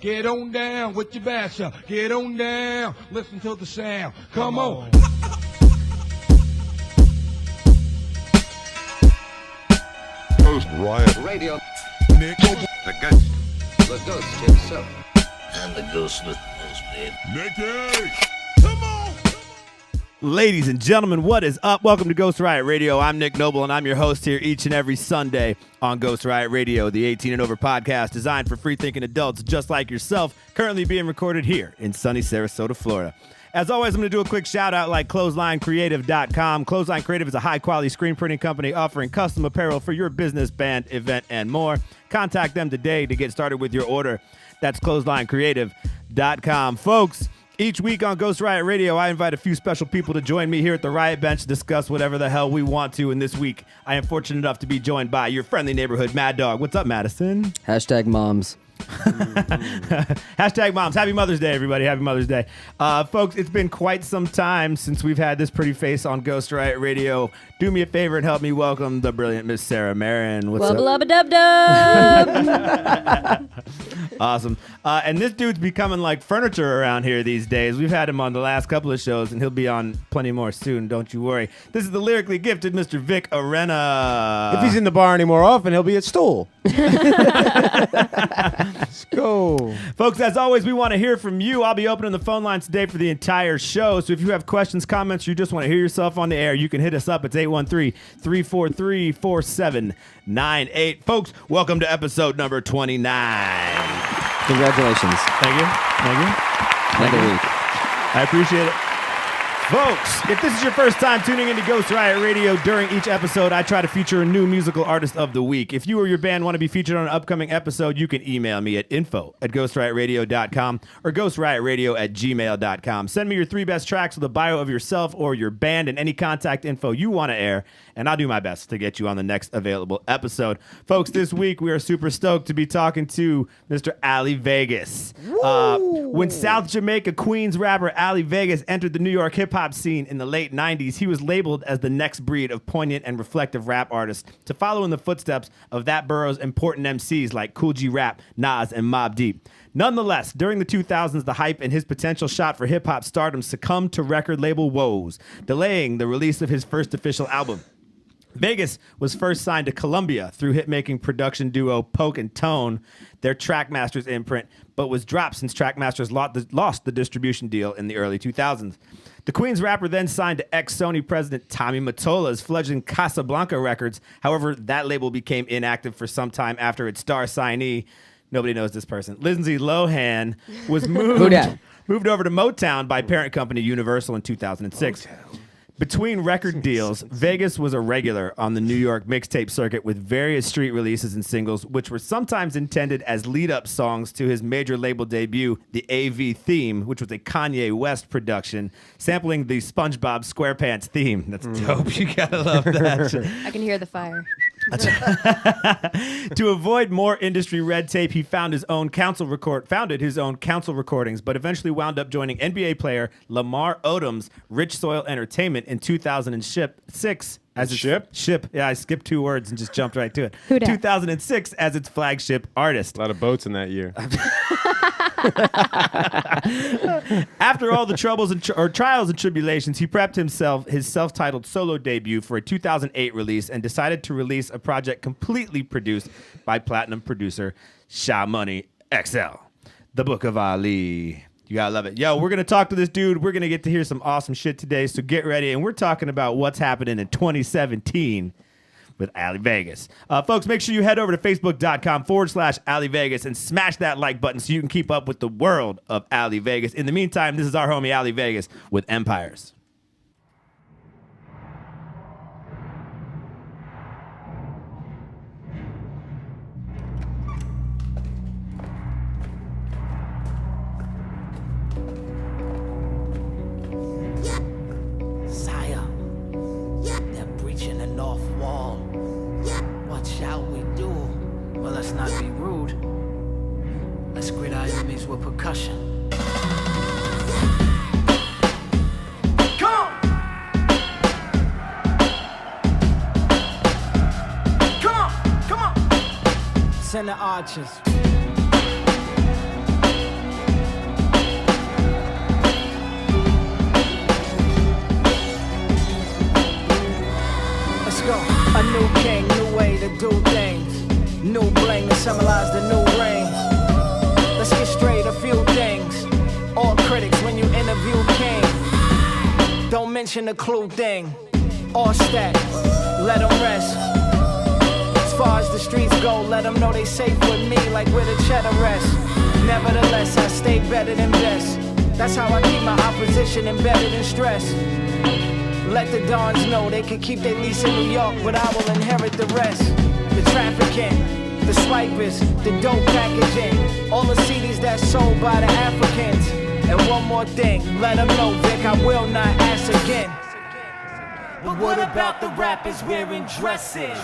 Get on down with your basher. Get on down. Listen to the sound. Come on. Riot Radio. Nick the Ghost. The ghost himself. I'm the ghost with most, man. Nicky. Ladies and gentlemen, what is up? Welcome to Ghost Riot Radio. I'm Nick Noble, and I'm your host here each and every Sunday on Ghost Riot Radio, the 18 and over podcast designed for free-thinking adults just like yourself, currently being recorded here in sunny Sarasota, Florida. As always, I'm going to do a quick shout-out like ClotheslineCreative.com. Clothesline Creative is a high-quality screen printing company offering custom apparel for your business, band, event, and more. Contact them today to get started with your order. That's ClotheslineCreative.com. Folks, each week on Ghost Riot Radio, I invite a few special people to join me here at the Riot Bench to discuss whatever the hell we want to. And this week, I am fortunate enough to be joined by your friendly neighborhood Mad Dog. What's up, Madison? Hashtag moms. Hashtag moms. Happy Mother's Day, everybody. Happy Mother's Day. Folks, it's been quite some time since we've had this pretty face on Ghost Riot Radio. Do me a favor and help me welcome the brilliant Miss Sarah Marin. What's up? Wubba-lubba-dub-dub. Awesome. And this dude's becoming like furniture around here these days. We've had him on the last couple of shows, and he'll be on plenty more soon. Don't you worry. This is the lyrically gifted Mr. Vic Orena. If he's in the bar any more often, he'll be at Stool. Let's go. Folks, as always, we want to hear from you. I'll be opening the phone lines today for the entire show. So if you have questions, comments, or you just want to hear yourself on the air, you can hit us up. It's 813-343-4798. Folks, welcome to episode number 29. Congratulations. Thank you. Another week. I appreciate it. Folks, if this is your first time tuning into Ghost Riot Radio, during each episode, I try to feature a new musical artist of the week. If you or your band want to be featured on an upcoming episode, you can email me at info@ghostriotradio.com or ghostriotradio@gmail.com. Send me your 3 best tracks with a bio of yourself or your band and any contact info you want to air, and I'll do my best to get you on the next available episode. Folks, this week we are super stoked to be talking to Mr. Ali Vegas. When South Jamaica Queens rapper Ali Vegas entered the New York hip-hop scene in the late 90s, he was labeled as the next breed of poignant and reflective rap artists to follow in the footsteps of that borough's important MCs like Kool G Rap, Nas, and Mobb Deep. Nonetheless, during the 2000s, the hype and his potential shot for hip-hop stardom succumbed to record label woes, delaying the release of his first official album. Vegas was first signed to Columbia through hit-making production duo Poke and Tone, their Trackmasters imprint, but was dropped since Trackmasters lost the distribution deal in the early 2000s. The Queens rapper then signed to ex-Sony president Tommy Mottola's fledgling Casablanca Records. However, that label became inactive for some time after its star signee, nobody knows this person, Lindsay Lohan, was moved over to Motown by parent company Universal in 2006. Between record deals, Vegas was a regular on the New York mixtape circuit with various street releases and singles, which were sometimes intended as lead-up songs to his major label debut, the AV Theme, which was a Kanye West production, sampling the SpongeBob SquarePants theme. That's dope. You gotta love that. I can hear the fire. To avoid more industry red tape, he founded his own council recordings, but eventually wound up joining NBA player Lamar Odom's Rich Soil Entertainment in 2006 as its ship. Yeah, I skipped 2 words and just jumped right to it. 2006 as its flagship artist. A lot of boats in that year. After all the troubles or trials and tribulations, he prepped his self-titled solo debut for a 2008 release and decided to release a project completely produced by platinum producer Sha Money XL, The Book of Ali. You gotta love it. Yo, we're gonna talk to this dude. We're gonna get to hear some awesome shit today, so get ready. And we're talking about what's happening in 2017 with Ali Vegas. Folks, make sure you head over to facebook.com/Ali Vegas and smash that like button so you can keep up with the world of Ali Vegas. In the meantime, this is our homie Ali Vegas with Empires. Sire, they're breaching the north wall. What shall we do? Well, let's not be rude. Let's grit our enemies with percussion. Come on! Come on! Send the archers. mention the clue thing. All stack, let them rest. As far as the streets go, let them know they safe with me, like where the cheddar rests. Nevertheless, I stay better than best. That's how I keep my opposition embedded in stress. Let the dons know they can keep their lease in New York, but I will inherit the rest. The trafficking, the swipers, the dope packaging, all the CDs that's sold by the Africans. And one more thing, let them know, Vic, I will not ask again. But what about the rappers wearing dresses?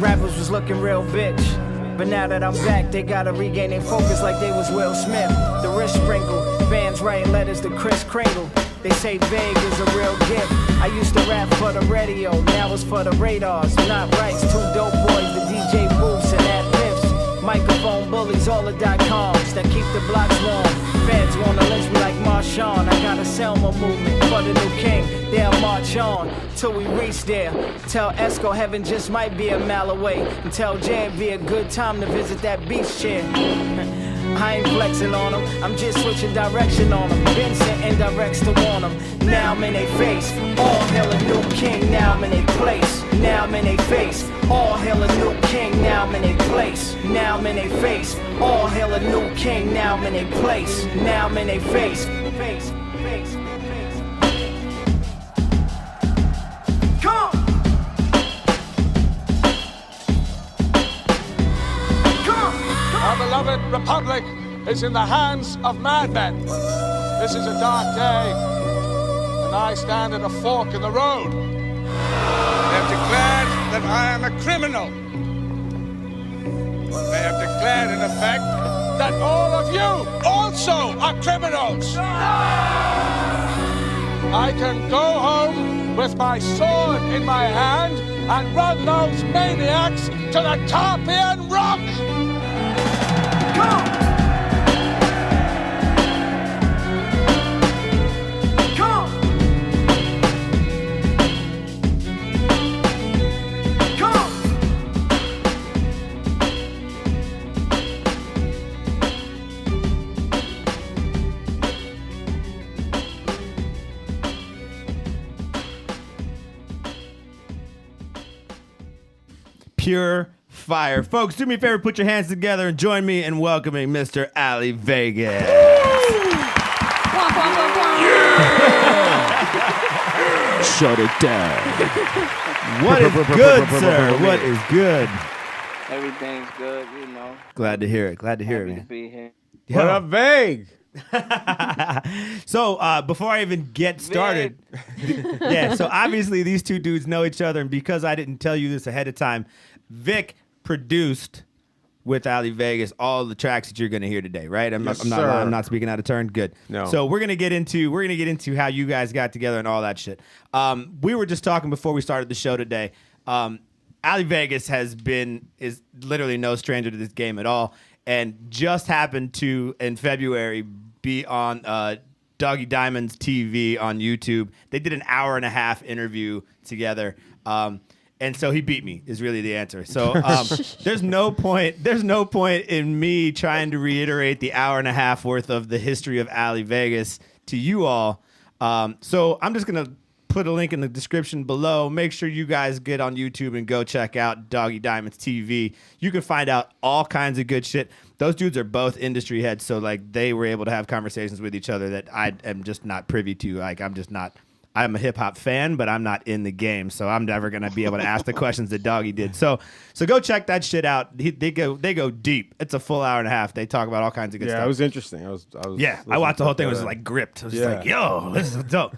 Rappers was looking real bitch, but now that I'm back, they gotta regain their focus like they was Will Smith. The wrist sprinkle, fans writing letters to Kris Kringle. They say vague is a real gift. I used to rap for the radio, now it's for the radars. Not rights, two dope boys, the DJ booths and that lifts. Microphone bullies, all the .coms that keep the blocks warm. Feds wanna lynch me like Marshawn. I got a Selma movement for the new king. They'll march on till we reach there. Tell Esco heaven just might be a mile away. And tell Jay it'd be a good time to visit that beach chair. I ain't flexing on them, I'm just switching direction on them. Been sent indirects to warn them. Now I'm in they face, all hail a new king. Now I'm in they place, now I'm in they face. All hail a new king, now I'm in they place. Now I'm in they face, all hail a new king. Now I'm in they place, now I'm in they face. Face, face, face. Come! Our beloved republic is in the hands of madmen. This is a dark day, and I stand at a fork in the road. They have declared that I am a criminal. They have declared, in effect, That all of you also are criminals. I can go home with my sword in my hand and run those maniacs to the Tarpeian Rock. Come! Pure fire. Folks, do me a favor, put your hands together and join me in welcoming Mr. Ali Vegas. Shut it down. What is good, sir? What is good? Everything's good, you know. Glad to hear it. Glad to hear it, Happy man. to be here. What up, Vague? So before I even get started, yeah, so obviously these two dudes know each other, and because I didn't tell you this ahead of time, Vic produced with Ali Vegas all the tracks that you're going to hear today, right? I'm not speaking out of turn. Good. No. So we're gonna get into how you guys got together and all that shit. We were just talking before we started the show today. Ali Vegas is literally no stranger to this game at all, and just happened to in February be on Doggy Diamond's TV on YouTube. They did an hour-and-a-half interview together. And so he beat me is really the answer. So there's no point in me trying to reiterate the hour and a half worth of the history of Ali Vegas to you all. So I'm just going to put a link in the description below. Make sure you guys get on YouTube and go check out Doggy Diamonds TV. You can find out all kinds of good shit. Those dudes are both industry heads, so like they were able to have conversations with each other that I am just not privy to. Like I'm a hip hop fan, but I'm not in the game, so I'm never gonna be able to ask the questions that Doggy did. So go check that shit out. They go deep. It's a full hour and a half. They talk about all kinds of good stuff. Yeah, it was interesting. I watched the whole thing. It was like gripped. I was just like, yo, this is dope.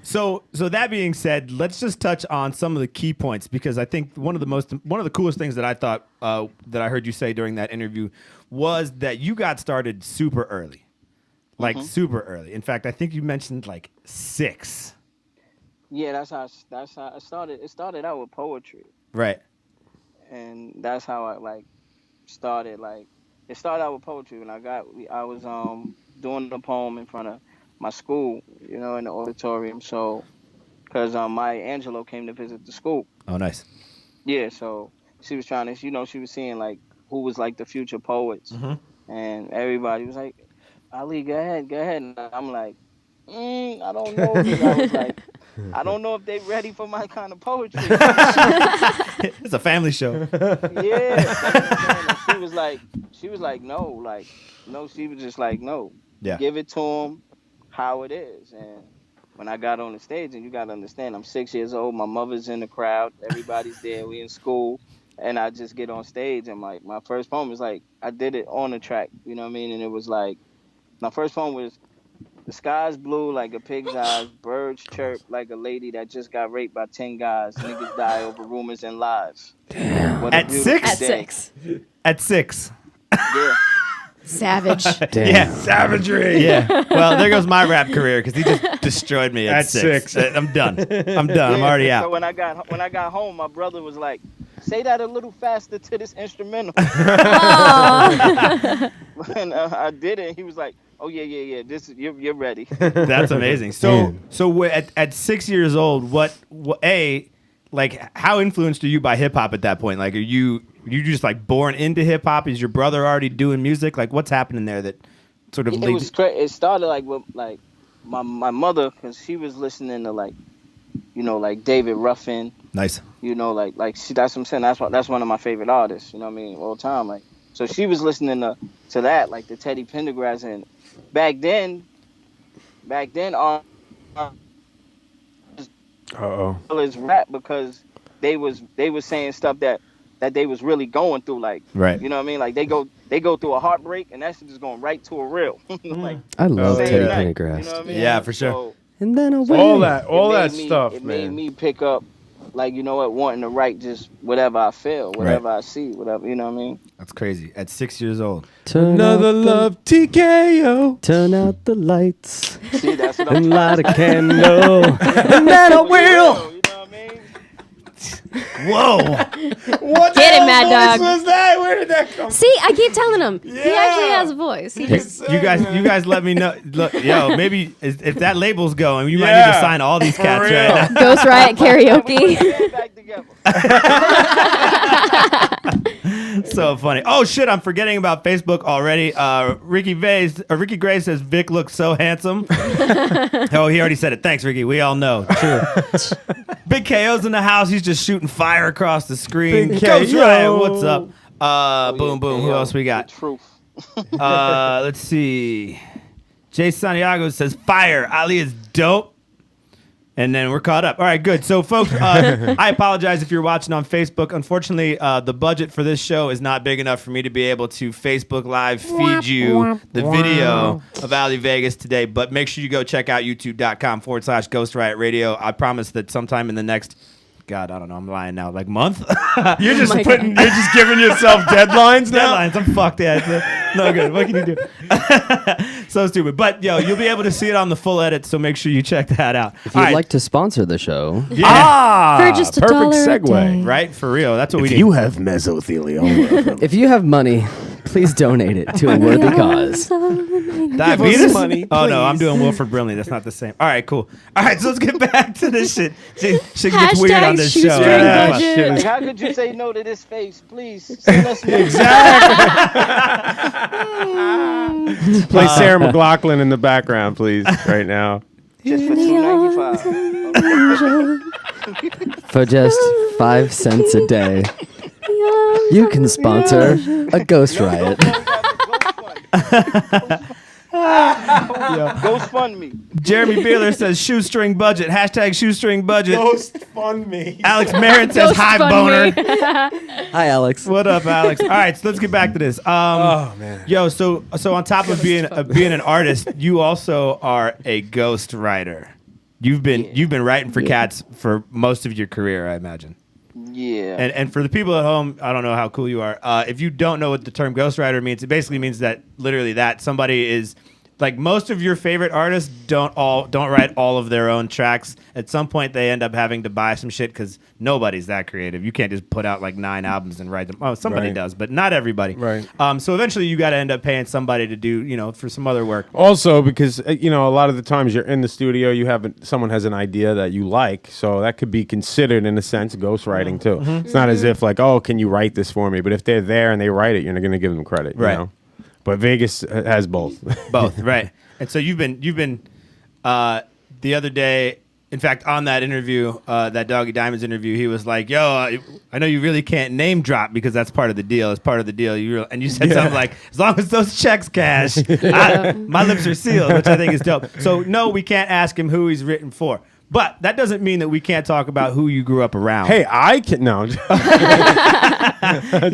So that being said, let's just touch on some of the key points, because I think one of the coolest things that I thought that I heard you say during that interview was that you got started super early. Like super early. In fact, I think you mentioned like 6. Yeah, that's how it started. It started out with poetry. Right. And that's how I started. Like, it started out with poetry when I was doing the poem in front of my school, you know, in the auditorium. So, because Maya Angelou came to visit the school. Oh, nice. Yeah, so she was trying to, you know, she was seeing like who was like the future poets, and everybody was like, Ali, go ahead. And I'm like, I don't know. 'Cause I was like, I don't know if they ready for my kind of poetry. It's a family show. Yeah. She was like, no, she was just like, no. Yeah. Give it to him how it is. And when I got on the stage, and you got to understand, I'm 6 years old. My mother's in the crowd. Everybody's there. We in school. And I just get on stage, and my first poem is like, I did it on the track. You know what I mean? And it was like, my first poem was, the sky's blue like a pig's eyes. Birds chirp like a lady that just got raped by 10 guys. Niggas die over rumors and lies. Damn. At 6? At 6. At 6. Yeah. Savage. Damn. Yeah, savagery. Yeah. Well, there goes my rap career because he just destroyed me at 6. I'm done. I'm already out. So when I got home, my brother was like, say that a little faster to this instrumental. And I did it. And he was like, oh yeah. This you're ready. That's amazing. So at 6 years old, what how influenced are you by hip hop at that point? Like, are you just like born into hip hop? Is your brother already doing music? Like, what's happening there that sort of It started like with like my mother, because she was listening to like, like David Ruffin. Nice. Like that's what I'm saying. That's one of my favorite artists. You know what I mean? All time. Like, so she was listening to that, like the Teddy Pendergrass, and back then, is rap because they was saying stuff that they was really going through, like, right. You know what I mean? Like they go through a heartbreak, and that shit is going right to a real. Like, I love Teddy night, Pendergrass. you know what I mean? Yeah, for sure. So, and then away. All that stuff, it man. made me pick up, like, you know what, wanting to write just whatever I feel, whatever I see, whatever, you know what I mean? That's crazy. At 6 years old. Another love TKO. Turn out the lights. See, that's what I'm and light a trying to candle. And then I will. You know what I mean? Whoa. What Get it, the Mad hell Dog. voice was that? Where did that come from? See, I keep telling him. He actually has a voice. He just, You guys let me know. Look, maybe if that label's going, you might need to sign all these cats right now. Ghost Riot karaoke. Back together. So funny. Oh shit, I'm forgetting about Facebook already. Ricky Gray says Vic looks so handsome. Oh, he already said it. Thanks, Ricky. We all know. True. Big KO's in the house. He's just shooting fire across the screen. Big Ghost KO. Riot, what's up? Boom. Who else we got? The truth. Let's see. Jay Santiago says fire. Ali is dope. And then we're caught up. All right, good. So, folks, I apologize if you're watching on Facebook. Unfortunately, the budget for this show is not big enough for me to be able to Facebook Live feed you the video of Ali Vegas today. But make sure you go check out youtube.com/Ghost Riot Radio. I promise that sometime in the next, God, I don't know, I'm lying now, like month? You're just you're just giving yourself deadlines now? Deadlines, I'm fucked. Yeah, it's no good. What can you do? So stupid. But, you'll be able to see it on the full edit, so make sure you check that out. If you'd like to sponsor the show. for just perfect $1 a segue. day. Right? For real. That's what we If need. you have mesothelioma, If you have money, please donate it to a worthy cause. Diabetes? money, Oh, no, I'm please. doing Wilford Brimley. That's not the same. All right, cool. All right, so let's get back to this shit. Shit gets weird on this show. shoestring Yeah. budget. Like, how could you say no to this face? Please send us money. Play Sarah McLachlan in the background, please, right now. Just for $2.95. For just 5 cents a day, you can sponsor a Ghost Riot. Ghost fund me. Jeremy Beeler says shoestring budget. Hashtag shoestring budget. Ghost fund me. Alex Merritt says Ghost hi, fund boner. me. Hi, Alex. What up, Alex? All right, so let's get back to this. Oh, man. Yo, so on top of being an artist, you also are a ghost writer. You've been writing for cats for most of your career, I imagine. Yeah. And for the people at home, I don't know how cool you are. If you don't know what the term ghostwriter means, it basically means that literally that somebody is like most of your favorite artists don't write all of their own tracks. At some point, they end up having to buy some shit because nobody's that creative. You can't just put out like 9 albums and write them. Oh, somebody does, but not everybody. Right. So eventually, you got to end up paying somebody to do, for some other work. Also, because a lot of the times you're in the studio, someone has an idea that you like, so that could be considered in a sense ghostwriting too. Mm-hmm. It's not as if like, oh, can you write this for me? But if they're there and they write it, you're not going to give them credit, Right. You know? But Vegas has both. Both, right? And so you've been The other day, in fact, on that interview, that Doggy Diamonds interview, he was like, "Yo, I know you really can't name drop because that's part of the deal. It's part of the deal." And you said something like, "As long as those checks cash, my lips are sealed," which I think is dope. So no, we can't ask him who he's written for. But that doesn't mean that we can't talk about who you grew up around. Hey, I can no. He's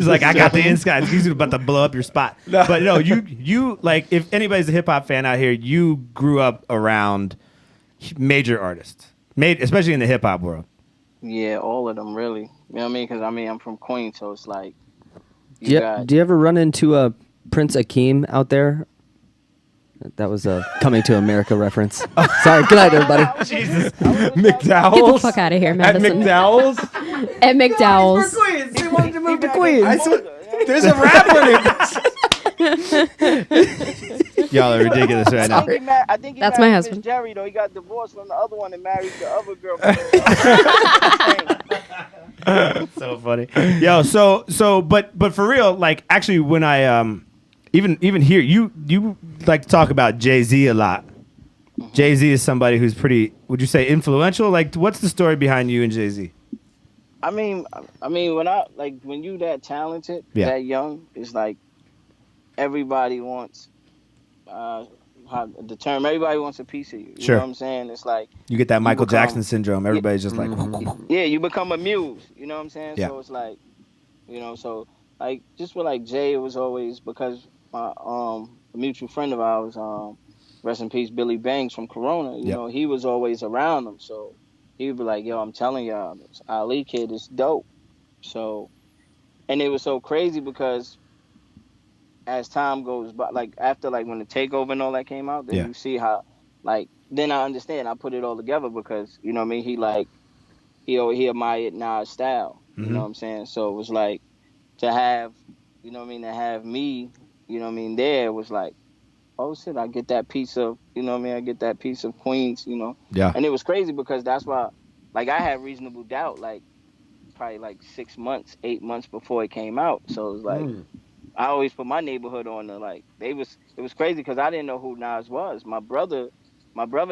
like, I got the inside. He's about to blow up your spot. No. But no, you like, if anybody's a hip hop fan out here, you grew up around major artists, especially in the hip hop world. Yeah, all of them really. You know what I mean? Because I'm from Queens, so it's like. Do you ever run into Prince Akeem out there? That was a Coming to America reference. Sorry, good night, everybody. Jesus. McDowell's? Get the fuck out of here, Madison. At McDowell's? At McDowell's. He wanted to move to Queens. There's a rapper Y'all are ridiculous right now. I think he That's married my husband. Miss Jerry, though. He got divorced from the other one and married the other girl. So funny. Yo, but for real, like, actually, when I even here, you like to talk about Jay-Z a lot. Jay-Z is somebody who's pretty, would you say, influential? Like, what's the story behind you and Jay-Z? I mean, when you that talented, that young, it's like everybody wants everybody wants a piece of you. You Sure. know what I'm saying? It's like You get that Michael Jackson syndrome. Everybody's just like, yeah, you become a muse. You know what I'm saying? Yeah. So it's like, so like just with like Jay, it was always because my a mutual friend of ours, rest in peace, Billy Banks from Corona. You know, he was always around them, so he would be like, "Yo, I'm telling y'all, this Ali kid is dope." So, and it was so crazy because as time goes by, like after like when the Takeover and all that came out, then you see how like then I understand. I put it all together because you know what I mean. He admired Nas style. You know what I'm saying? So it was like to have, you know what I mean, to have me, you know what I mean, there was like, oh shit, I get that piece of, you know what I mean, I get that piece of Queens, you know. Yeah. And it was crazy because that's why, like, I had Reasonable Doubt, like, probably like 6 months, 8 months before it came out. So it was like, I always put my neighborhood on there. Like, it was crazy because I didn't know who Nas was. My brother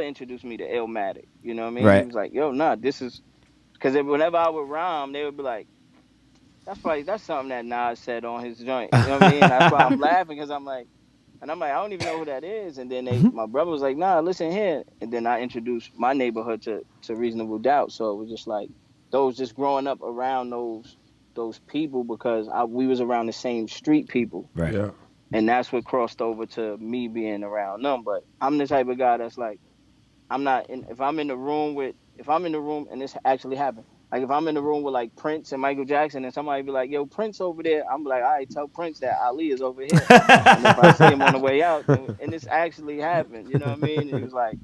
introduced me to Illmatic, you know what I mean? Right. He was like, yo, nah, this is, because whenever I would rhyme, they would be like, that's something that Nas said on his joint. You know what I mean? That's why I'm laughing because I'm like, I don't even know who that is. And then my brother was like, nah, listen here. And then I introduced my neighborhood to Reasonable Doubt. So it was just like just growing up around those people because we was around the same street people. Right. Yeah. And that's what crossed over to me being around them. But I'm the type of guy that's like, if I'm in the room and this actually happened, like if I'm in the room with like Prince and Michael Jackson and somebody be like, yo, Prince over there, I'm like, all right, tell Prince that Ali is over here. And if I see him on the way out, and this actually happened, you know what I mean? And he was like,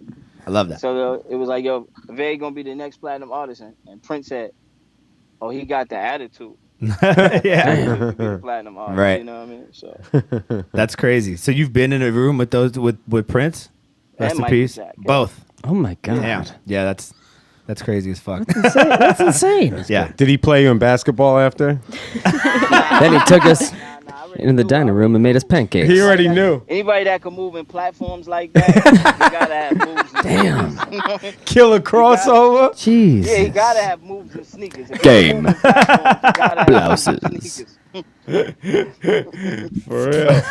I love that. So it was like, yo, Vay gonna be the next platinum artist, and Prince said, oh, he got the attitude. Yeah. Platinum artist, right. You know what I mean? So that's crazy. So you've been in a room with those with Prince? Rest in peace. Both. Oh my God. Yeah, that's crazy as fuck. That's insane. Yeah. Did he play you in basketball after? Then he took us in the dining room and made us pancakes. He already knew. Anybody that can move in platforms like that, you gotta have moves. Damn. Kill a crossover. Jeez. Yeah, you gotta have moves and sneakers. If Game. Blouses. For real.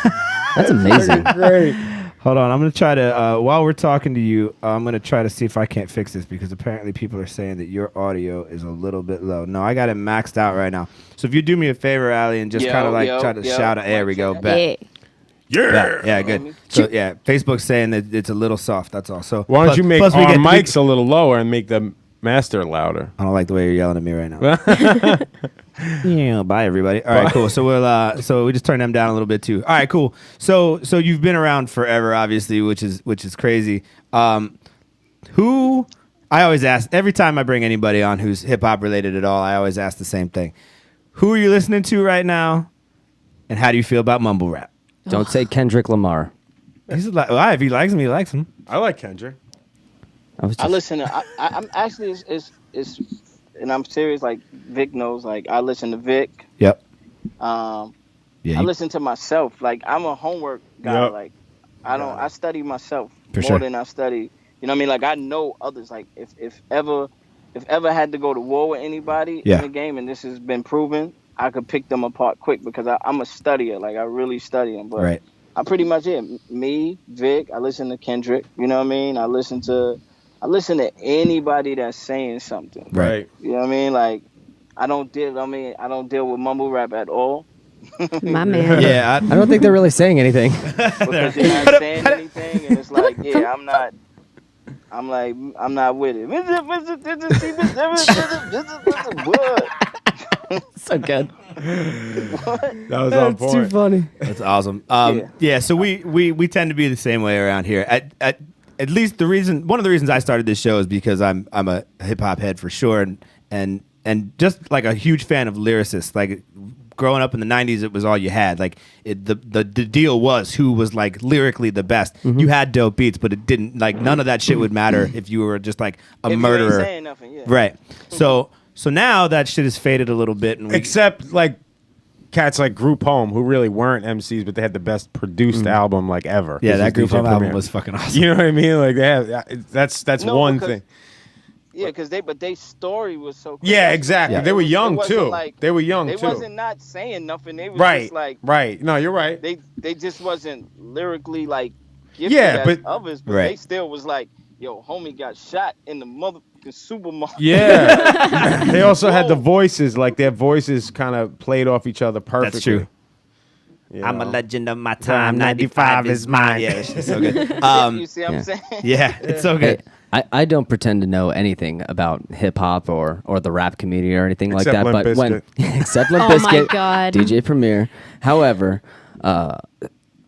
That's amazing. Great. Hold on, I'm gonna try to while we're talking to you, I'm gonna try to see if I can't fix this because apparently people are saying that your audio is a little bit low. No, I got it maxed out right now. So if you do me a favor, Ali, and just kind of like try to shout out, there we go, back. Yeah, good. So yeah, Facebook's saying that it's a little soft. That's all. So Why don't you make our mics a little lower and make the master louder? I don't like the way you're yelling at me right now. Yeah, bye everybody. All right, cool. So we just turn them down a little bit too. All right, cool. So you've been around forever, obviously, which is crazy. Who I always ask every time I bring anybody on who's hip hop related at all, I always ask the same thing. Who are you listening to right now, and how do you feel about mumble rap? Don't say Kendrick Lamar. He's like, well, if he likes him, he likes him. I like Kendrick. I listen to. I'm actually it's and I'm serious. Like Vic knows. Like I listen to Vic. Yep. I listen to myself. Like I'm a homework guy. Yep. Like I study myself For more sure. than I study. You You know what I mean? Like I know others. Like if ever had to go to war with anybody Yeah. in the game, and this has been proven, I could pick them apart quick because I'm a studier. Like I really study them. But Right. I pretty much me, Vic. I listen to Kendrick. You know what I mean? I listen to anybody that's saying something. Right. You know what I mean? Like I don't deal with mumble rap at all. My man. Yeah, I don't think they're really saying anything. Because you're not saying anything, and it's like, yeah, I'm not with it. So good. That was on point. Too funny. That's awesome. Yeah. So we tend to be the same way around here. At least one of the reasons I started this show is because I'm a hip hop head for sure, and just like a huge fan of lyricists. Like growing up in the 90s, it was all you had. Like the deal was who was like lyrically the best. Mm-hmm. You had dope beats, but it didn't, like none of that shit would matter if you were just like a If murderer. You ain't saying nothing, yeah. Right. So now that shit has faded a little bit, and Except like cats like Group Home, who really weren't MCs, but they had the best produced album like ever. yeah, This that is Group DJ Home album Premier. was fucking awesome. You know what I mean? Like they have that's No, one because- thing. Yeah, because they story was so. Yeah, crazy. exactly. Yeah. They were It young wasn't too. like- They were young They too. wasn't not saying nothing. They was Right. just like Right. No, you're right. they just wasn't lyrically like gifted Yeah, as but- others, but Right. they still was like, yo, homie got shot in the motherfucking supermarket. Yeah. They also had the voices, like their voices kind of played off each other perfectly. That's true. You I'm a know? legend of my time. 95 is mine. Yeah, it's so good. You see what I'm saying? Yeah, it's so Hey, good. I don't pretend to know anything about hip hop or the rap community or anything like Except that. Limp But when except Limp Oh my Bizkit, God. DJ Premier. However,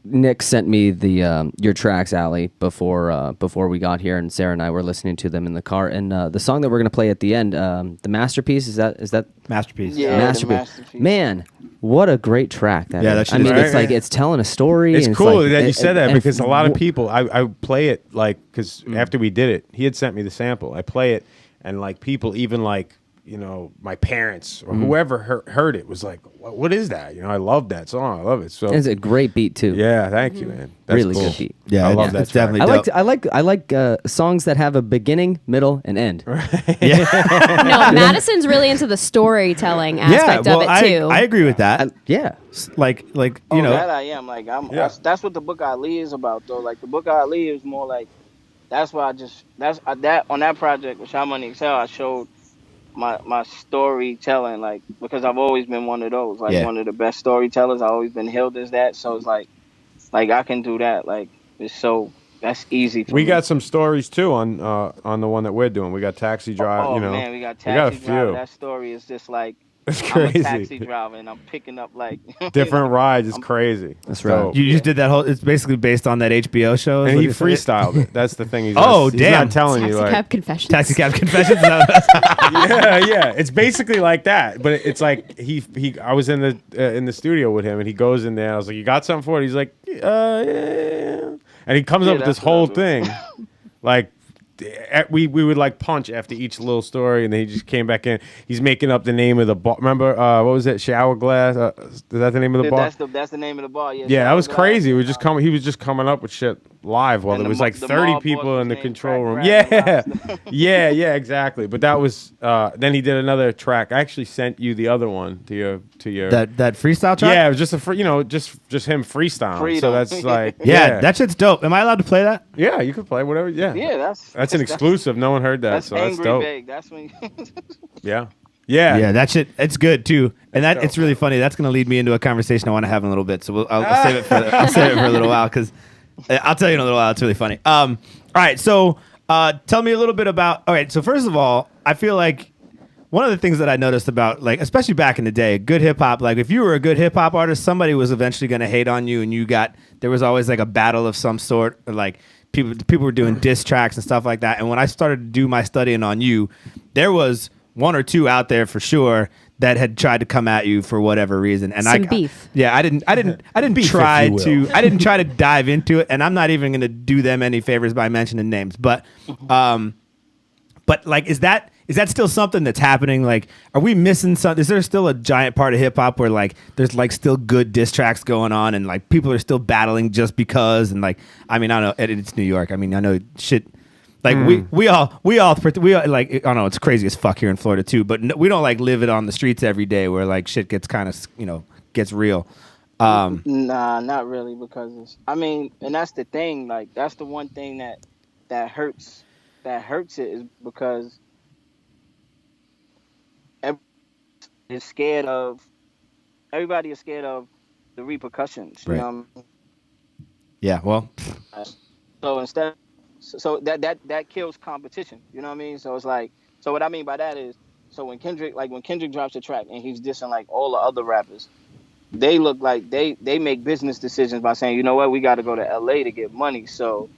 Nick sent me the your tracks, Allie, before we got here, and Sarah and I were listening to them in the car. And the song that we're gonna play at the end, the masterpiece, is that Masterpiece. Yeah, masterpiece? the masterpiece. Man, what a great track that Yeah, is. that shit I is mean, great. it's like it's telling a story. It's and cool like, that you said that and because a lot of w- people, I play it like, because after we did it, he had sent me the sample. I play it, and like people, even like, you know, my parents or whoever heard it was like, what is that? You know, I love that song. I love it. So It's a great beat too. yeah, thank you, man. That's Really cool. good beat. Yeah, I love that. it's track. definitely dope. I like songs that have a beginning, middle, and end. No, Madison's really into the storytelling aspect of it too. I agree with that. Yeah. Like you know, that I am. Like that's what the Book of Ali is about, though. Like the Book of Ali is more like that's why that on that project with Shaw Money Excel, I showed my storytelling, like because I've always been one of those, like one of the best storytellers. I've always been hailed as that. So it's like I can do that. Like that's easy. For We me. got some stories too on the one that we're doing. We got Taxi Drive. Oh you know, man, we got we got a Taxi Driver. few. That story is just like It's I'm crazy. a taxi driver and I'm picking up like Different rides. It's crazy. That's right. you just did that whole. It's basically based on that HBO show. is And what he you're saying? freestyled it. That's the thing. He's Oh, not, he's damn. not telling you Taxi like. Cab Confessions. Taxi Cab Confessions. yeah. It's basically like that, but it's like he. I was in the studio with him, and he goes in there. I was like, "You got something for it?" He's like, yeah. And he comes up with this that's what whole I do. thing, like. We would like punch after each little story, and then he just came back in. He's making up the name of the bar. Remember what was it? Shower Glass. Is that the name of the bar? That's the name of the bar. Yeah, that was crazy. We were just coming. He was just coming up with shit live while And there was the like the 30 mall people boss in the was named control room. Crack Yeah, Crack yeah, exactly. But that was. Then he did another track. I actually sent you the other one to your. that freestyle track. Yeah, it was just just him freestyling. So Freedom. that's like yeah, that shit's dope. Am I allowed to play that? yeah, you could play whatever. Yeah, Yeah, that's an exclusive. No one heard that, That's so that's Angry dope. Big. That's when. Yeah, yeah. That shit. It's good too, and That's it's dope. really funny. That's gonna lead me into a conversation I want to have in a little bit. So I'll save it for a little while because I'll tell you in a little while. It's really funny. All right, so tell me a little bit about. All right, so first of all, I feel like one of the things that I noticed about, like, especially back in the day, good hip hop, like if you were a good hip hop artist, somebody was eventually going to hate on you, and there was always like a battle of some sort, or like people were doing diss tracks and stuff like that. And when I started to do my studying on you, there was one or two out there for sure that had tried to come at you for whatever reason. And Some beef. Yeah, I didn't Beef, try if you will. to I didn't try to dive into it, and I'm not even going to do them any favors by mentioning names. But like, is that still something that's happening? Like, are we missing something? Is there still a giant part of hip hop where like there's like still good diss tracks going on, and like people are still battling just because? And like, I mean, I don't know, it's New York. I mean, I know shit. Like we all like, I don't know, it's crazy as fuck here in Florida too, but we don't like live it on the streets every day where like shit gets kind of, gets real. Nah, not really, because and that's the thing. Like, that's the one thing that hurts it is because everybody is scared of the repercussions. Right. You know what I mean? Yeah. Well. So that kills competition. You know what I mean? So it's like, so what I mean by that is, so when Kendrick drops a track and he's dissing like all the other rappers, they look like they make business decisions by saying, you know what, we got to go to LA to get money, so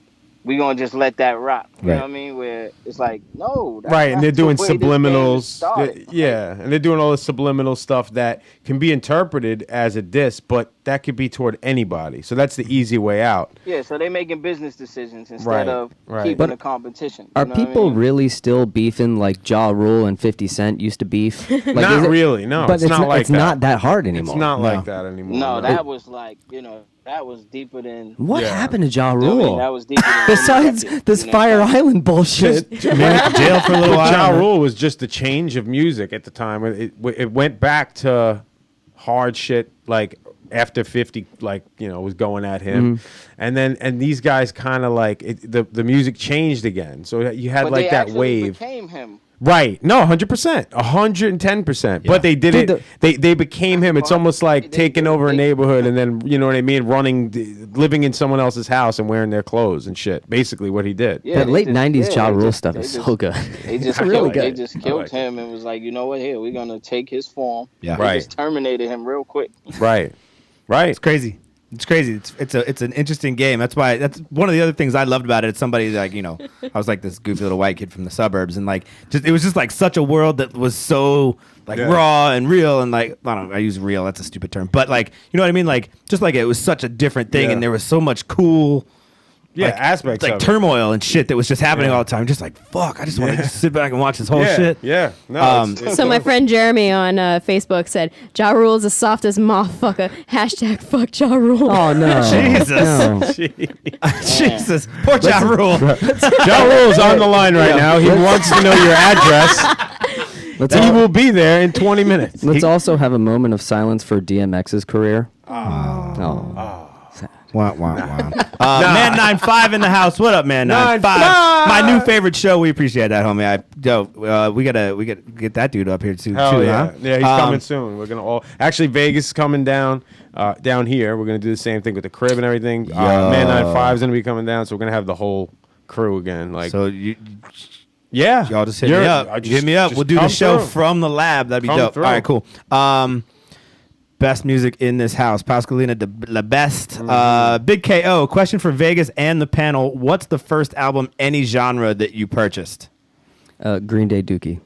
we gonna just let that rock. You know what I mean? Where it's like, no, that's right, and they're doing the way this game subliminals. started. And they're doing all the subliminal stuff that can be interpreted as a diss, but that could be toward anybody. So that's the easy way out. Yeah, so they're making business decisions instead of keeping But the competition. Are You know what I people mean? really still beefing like Ja Rule and 50 Cent used to beef? Like, Not really, no. But it's not like it's that. not that hard anymore. It's not like that anymore. No, that was like, that was deeper than. What happened to Ja I mean, Rule? that was deeper than. Besides this Fire Island bullshit. Jail for a little while. Ja Rule was just the change of music at the time. It went back to hard shit like after 50 was going at him, and these guys kind of like the music changed again. So you had But like they that actually wave. Became him. Right. No, 100%. 110%. But they did Dude, it. They became him. It's almost like taking over a neighborhood and then, you know what I mean, living in someone else's house and wearing their clothes and shit. Basically what he did. Yeah, That they late just- 90s Ja they Rule just- stuff they is just- so good. They just really killed, good. they just killed him and was like, you know what? Here, we're gonna take his form. Yeah. They Right. just terminated him real quick. Right. It's crazy. It's crazy. It's an interesting game. That's one of the other things I loved about it. It's somebody like, I was like this goofy little white kid from the suburbs, and like it was just like such a world that was so like raw and real, and like I don't know, I use real, that's a stupid term, but like, you know what I mean? Like just like it was such a different thing, and there was so much cool aspects like of it. turmoil and shit that was just happening all the time. Just like, fuck, I just want to just sit back and watch this whole shit. Yeah. No, So my friend Jeremy on Facebook said, Ja Rule is the softest motherfucker. # fuck Ja Rule. Oh, no. Jesus. No. Jesus. Poor Ja Rule. Ja Rule's on the line right now. He wants to know your address. He will be there in 20 minutes. Let's also have a moment of silence for DMX's career. Wow. Man 95 in the house. What up, Man 95? My new favorite show. We appreciate that, homie. We gotta get that dude up here too. Hell yeah. Huh? Yeah, he's coming soon. We're gonna actually Vegas is coming down here. We're gonna do the same thing with the crib and everything. Man 95 is gonna be coming down, so we're gonna have the whole crew again. Like, so yeah, y'all just hit me up. Hit me up. We'll do the show from the lab. That'd be dope. All right, cool. Best music in this house. Pascalina the best. Big KO. Question for Vegas and the panel. What's the first album, any genre, that you purchased? Green Day Dookie.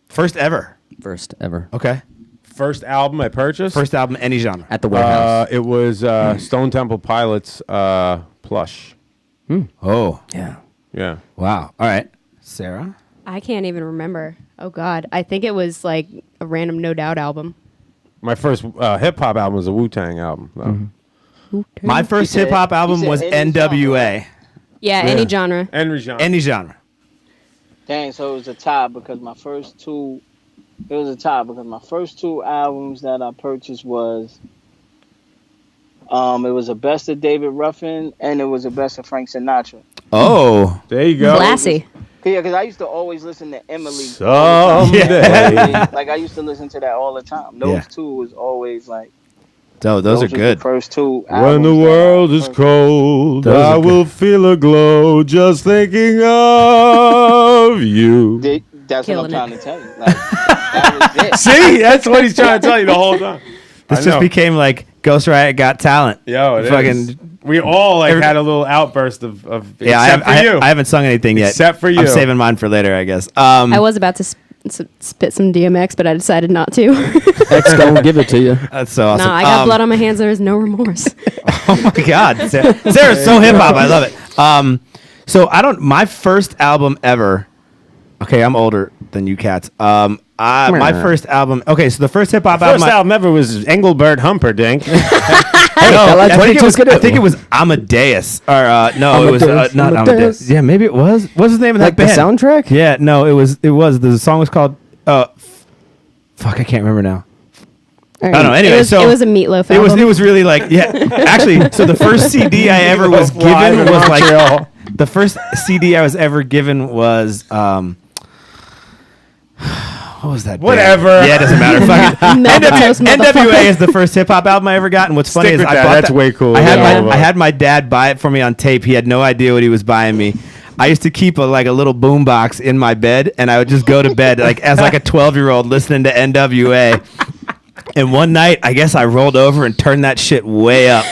First ever. First ever. Okay. First album I purchased? First album, any genre. At the warehouse. It was Stone Temple Pilots Plush. Oh. Yeah. Yeah. Wow. All right. Sarah? I can't even remember. Oh, God. I think it was like a random No Doubt album. My first hip hop album was a Wu-Tang album. My first hip hop album was NWA. Yeah, any genre. Any genre. Any genre. Dang, so it was a tie because my first two. It was a tie because my first two albums that I purchased was. It was a best of David Ruffin and it was a best of Frank Sinatra. Oh, there you go. Classy. Yeah, because I used to always listen to Emily. Someday. Like I used to listen to that all the time. Those two was always like. Those are good. The first two. When the world is cold, I will feel a glow just thinking of you. That's Killing what I'm trying to tell you. Like, that was it. See, that's what he's trying to tell you the whole time. This just became like Ghost Riot Got Talent. Yo, it fucking. is. We all had a little outburst of Yeah, except for you. I haven't sung anything yet. Except for you. I'm saving mine for later, I guess. I was about to spit some DMX, but I decided not to. X gonna give it to you. That's so awesome. No, I got blood on my hands. There is no remorse. Oh my God, Sarah's so hip hop. I love it. So my first album ever. Okay, I'm older than you cats. My first album. Okay, so the first hip hop album. First album ever was Engelbert Humperdinck. I think it was. Skidoo. I think it was Amadeus. Or no, it was not Amadeus. Yeah, maybe it was. What's the name of that band? The soundtrack? Yeah, no, it was. It was. The song was called. Fuck, I can't remember now. I don't know. Anyway, it was a Meatloaf album. It was really like Actually, so the first CD I ever was given was like the first CD I was ever given was what was that? Whatever. Band? Yeah, it doesn't matter. NWA is the first hip hop album I ever got, and what's funny is I bought that's way cool. I had my dad buy it for me on tape. He had no idea what he was buying me. I used to keep a little boom box in my bed, and I would just go to bed as a 12-year-old listening to NWA. And one night, I guess I rolled over and turned that shit way up.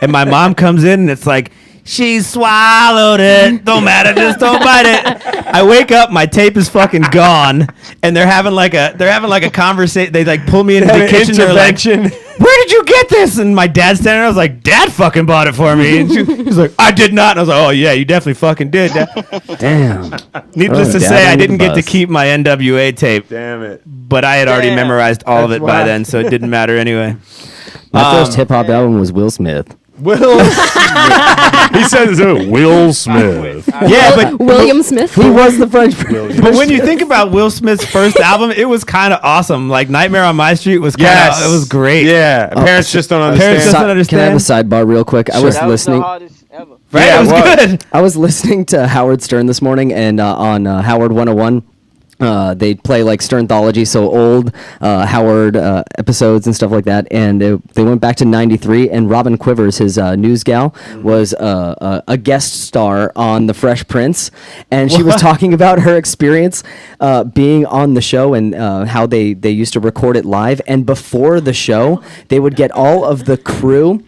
And my mom comes in, and it's like, she swallowed it. Don't matter, just don't bite it. I wake up, my tape is fucking gone, and they're having a conversation. They pull me into the kitchen. They're like, "Where did you get this?" And my dad's standing there. I was like, "Dad fucking bought it for me." And he's like, "I did not." And I was like, "Oh yeah, you definitely fucking did." Damn. Needless to say, I didn't get to keep my NWA tape. Damn it. But I had already memorized all of it by then, so it didn't matter anyway. My first hip hop album was Will Smith. Will Smith. He says Will Smith. Yeah, but William Smith. He was the French prince. But when you think about Will Smith's first album, it was kind of awesome. Like Nightmare on My Street was it was great. Yeah, parents just don't understand. Parents doesn't understand. Can I have a sidebar real quick? Sure. I was that listening. Was the hardest ever. Right, yeah, it was good. I was listening to Howard Stern this morning, and on Howard 101. They play Sternthology, so old Howard episodes and stuff like that. And they went back to '93, and Robin Quivers, his news gal, was a guest star on The Fresh Prince, and she was talking about her experience being on the show and how they used to record it live. And before the show, they would get all of the crew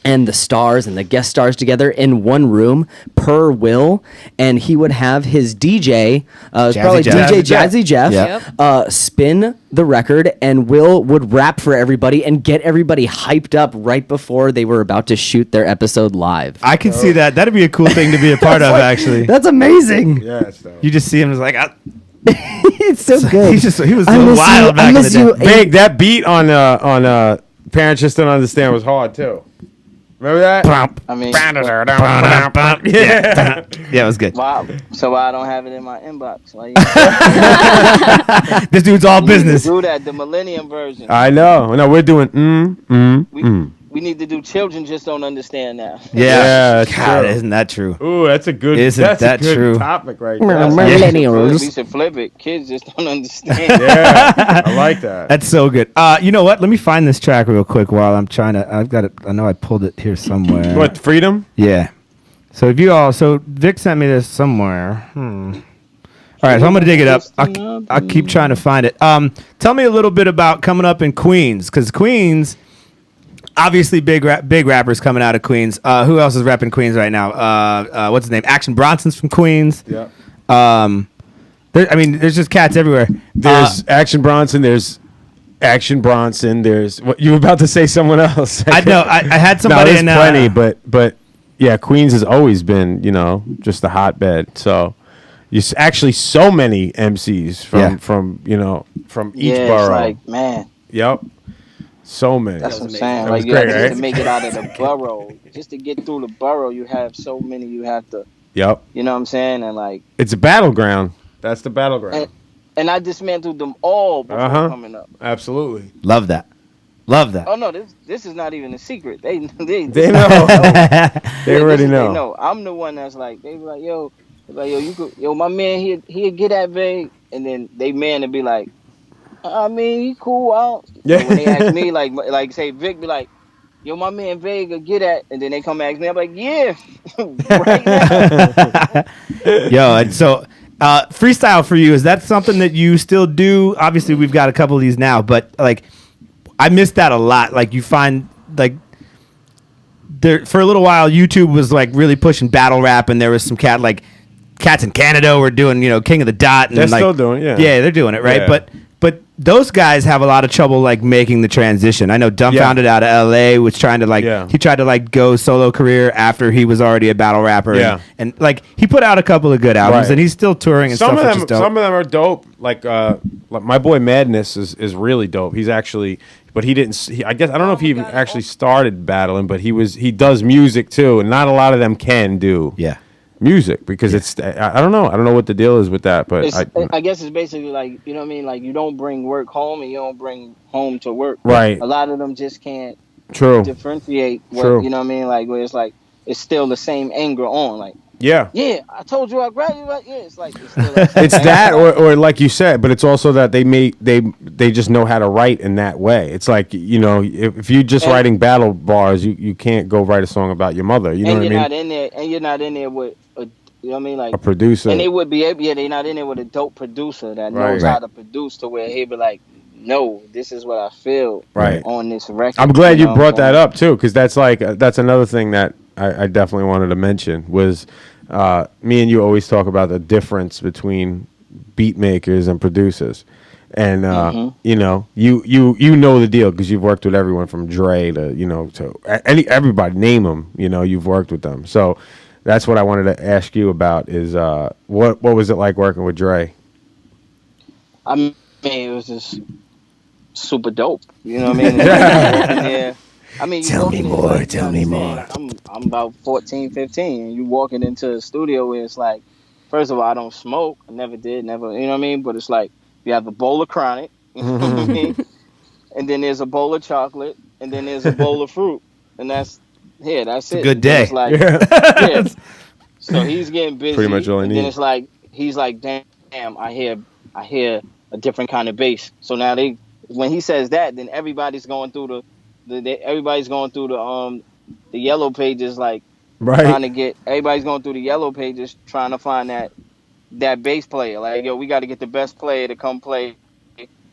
and the stars and the guest stars together in one room per Will, and he would have his DJ, Jazzy Jeff, spin the record, and Will would rap for everybody and get everybody hyped up right before they were about to shoot their episode live. I can see that. That'd be a cool thing to be a part of, actually. That's amazing. Yeah, it's dope. You just see him as it's so good. He was so wild back in the day. Big, that beat on Parents Just Don't Understand was hard too. Remember that? I mean, yeah, it was good. wow. So why I don't have it in my inbox? This dude's all business. Do that, the Millennium version. I know. No, we're doing We need to do Children Just Don't Understand now. Yeah, God, isn't that true? Ooh, that's a good. Isn't that's that a good true? topic right there. Millennials. We should flip it. Kids just don't understand. Yeah, I like that. That's so good. You know what? Let me find this track real quick while I'm trying to. I've got it. I know I pulled it here somewhere. What, Freedom? Yeah. So Vic sent me this somewhere. All right, so I'm gonna dig it up. I'll keep trying to find it. Tell me a little bit about coming up in Queens, because Queens, obviously big rappers coming out of Queens. Who else is rapping Queens right now? What's his name? Action Bronson's from Queens. Yeah. There's just cats everywhere. There's Action Bronson. There's Action Bronson. There's what you were about to say. Someone else. I know. I had somebody. No, there's plenty, but yeah, Queens has always been just a hotbed. So actually so many MCs from each borough. It's like, man. Yep. So many. That's what I'm saying. Like you have to make it out of the borough. Just to get through the borough, you have so many. You have to. Yep. You know what I'm saying? And it's a battleground. That's the battleground. And I dismantled them all before coming up. Absolutely. Love that. Oh no, this is not even a secret. They know. They already know. They know. I'm the one that's like, they be like, yo, my man, he'll get at Vig, and then they man to be like, I mean, he cool. Yeah. When they ask me, like say Vic be like, yo, my man Vega get at, and then they come ask me, I'm like, yeah, right now. Yo, so freestyle for you, is that something that you still do? Obviously, we've got a couple of these now, but I miss that a lot. Like you find there for a little while, YouTube was really pushing battle rap, and there was some cats in Canada were doing King of the Dot, and they're still doing it. Yeah, they're doing it right, yeah. But those guys have a lot of trouble making the transition. I know Dumbfounded out of LA was trying to he tried to go solo career after he was already a battle rapper. Yeah. And he put out a couple of good albums, and he's still touring and some stuff. Some of them are dope. Like my boy Madness is really dope. He's actually but he didn't. I guess I don't know if he even actually started battling, but he does music too, and not a lot of them can do music because it's. I don't know. I don't know what the deal is with that, but I guess it's basically like, you know what I mean? Like, you don't bring work home and you don't bring home to work. Right. A lot of them just can't True. differentiate what, you know what I mean? Like, where it's like, it's still the same anger on. Like, yeah, I told you I grabbed you. Like, yeah, it's like, it's still like it's that, or like you said, but it's also that they just know how to write in that way. It's like, you know, if you're just writing battle bars, you can't go write a song about your mother. You know what I mean? You're not in there with you know what I mean? Like a producer. And they would be able, they're not in there with a dope producer that knows how to produce to where he'd be like, no, this is what I feel on this record. I'm glad you brought that up too, because that's another thing that I definitely wanted to mention was me and you always talk about the difference between beat makers and producers. And you know, you know the deal because you've worked with everyone from Dre to, you know, to everybody, name them, you know, you've worked with them. So that's what I wanted to ask you about is what was it like working with Dre? I mean, it was just super dope. You know what I mean? Yeah. I mean, tell me more. I'm about 14, 15, and you walking into a studio where it's like, first of all, I don't smoke. I never did, never. You know what I mean? But it's like you have a bowl of chronic, you know what I mean? And then there's a bowl of chocolate, and then there's a bowl of fruit, and that's it. It's a good day. It's like, So he's getting busy. Pretty much all I need. Then it's like he's like, damn, I hear a different kind of bass. So now when he says that, then everybody's going through the yellow pages, like trying to get. Everybody's going through the yellow pages trying to find that bass player. Like, yo, we got to get the best player to come play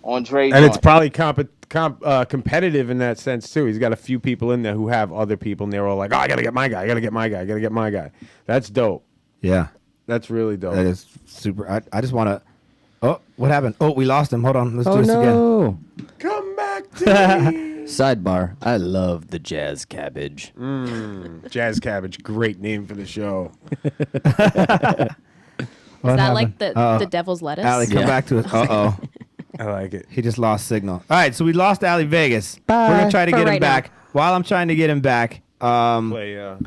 on Dre's. And it's probably competitive in that sense too. He's got a few people in there who have other people, and they're all like, "Oh, I gotta get my guy. I gotta get my guy. I gotta get my guy." That's dope. Yeah, that's really dope. That is super. I just want to. Oh, what happened? Oh, we lost him. Hold on. Let's do this again. Come back to me. Sidebar. I love the Jazz Cabbage. Jazz Cabbage. Great name for the show. Is that like the devil's lettuce? Allie, come back to us. Uh-oh. I like it. He just lost signal. All right, so we lost Ali Vegas. Bye. We're gonna try to get him right back. now. While I'm trying to get him back, yeah.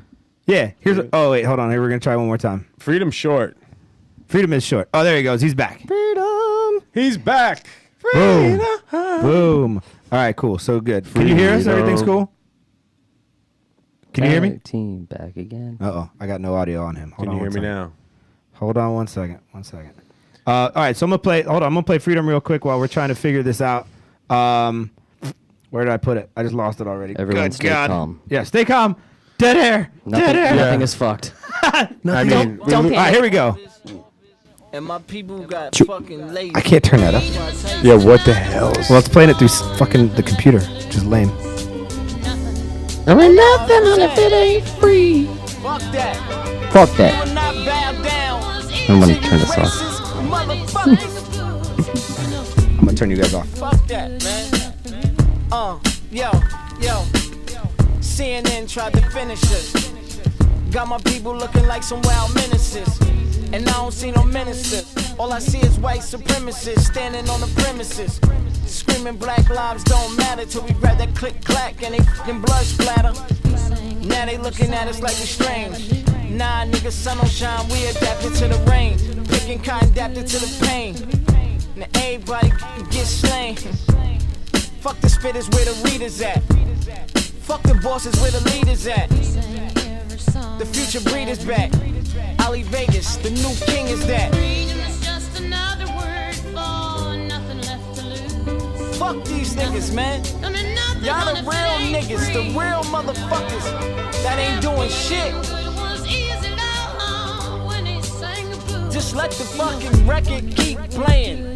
Oh wait, hold on. Here, we're gonna try one more time. Freedom's short. Freedom is short. Oh, there he goes. He's back. Freedom. He's back. Boom. Boom. All right, cool. So good. Can you hear us? Everything's cool. Can you hear me? Team back again. Uh-oh. I got no audio on him. Can you hear me now? Hold on 1 second. All right, so I'm gonna play Freedom real quick while we're trying to figure this out. Where did I put it? I just lost it already. Everyone Good stay God. calm. Yeah, stay calm. Dead air. Nothing is fucked. Don't panic. All right, here we go. And my people got fucking lazy. I can't turn that up. Yeah, what the hell? Well, it's playing it through fucking the computer, which is lame. There ain't nothing if it ain't free. Fuck that. Fuck that. Will not bow down. I'm gonna turn this off. I'm gonna turn you guys off. Fuck that, man. Yo. CNN tried to finish us. Got my people looking like some wild menaces. And I don't see no ministers. All I see is white supremacists standing on the premises. Screaming black lives don't matter till we grab that click clack and they fucking blood splatter. Now they looking at us like we're strange. Nah, nigga, sun don't shine, we adapted to the rain. Picking cotton adapted to the pain. Now everybody get slain. Fuck the spitters where the readers at. Fuck the bosses where the leaders at. The future breeders back. Ali Vegas, the new king is that. Fuck these niggas, man. Y'all the real niggas, the real motherfuckers that ain't doing shit. Just let the fucking record keep playing.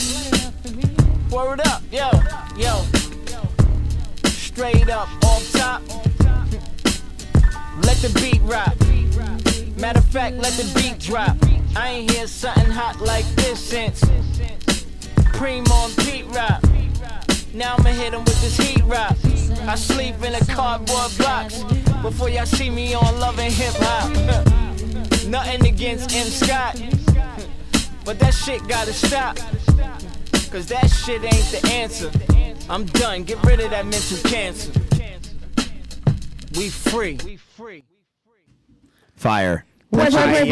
Word up, yo. Straight up, off top. Let the beat rock. Matter of fact, let the beat drop. I ain't hear something hot like this since Primo and Pete Rock. Now I'ma hit him with this heat rock. I sleep in a cardboard box before y'all see me on Love and Hip Hop. Nothing against M. Scott, but that shit gotta stop. Cause that shit ain't the answer. I'm done, get rid of that mental cancer. We free. Fire. We free.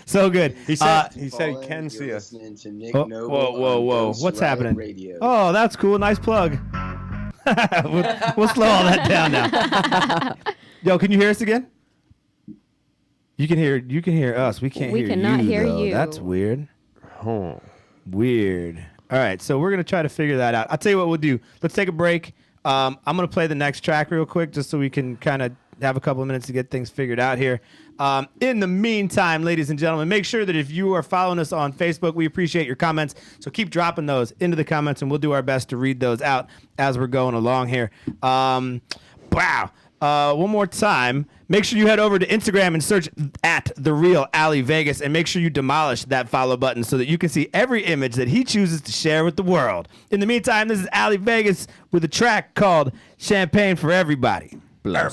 So good. He said he can see us. Whoa. What's happening? Oh, that's cool. Nice plug. we'll slow all that down now. Yo, can you hear us again? You can hear us. We can't hear you. We cannot hear though. you. That's weird. Weird. All right, so we're gonna try to figure that out. I'll tell you what we'll do. Let's take a break. I'm gonna play the next track real quick, just so we can kind of have a couple of minutes to get things figured out here. In the meantime, ladies and gentlemen, make sure that if you are following us on Facebook, we appreciate your comments. So keep dropping those into the comments, and we'll do our best to read those out as we're going along here. Wow. One more time. Make sure you head over to Instagram and search at The Real Ali Vegas, and make sure you demolish that follow button so that you can see every image that he chooses to share with the world. In the meantime, this is Ali Vegas with a track called Champagne for Everybody. Grab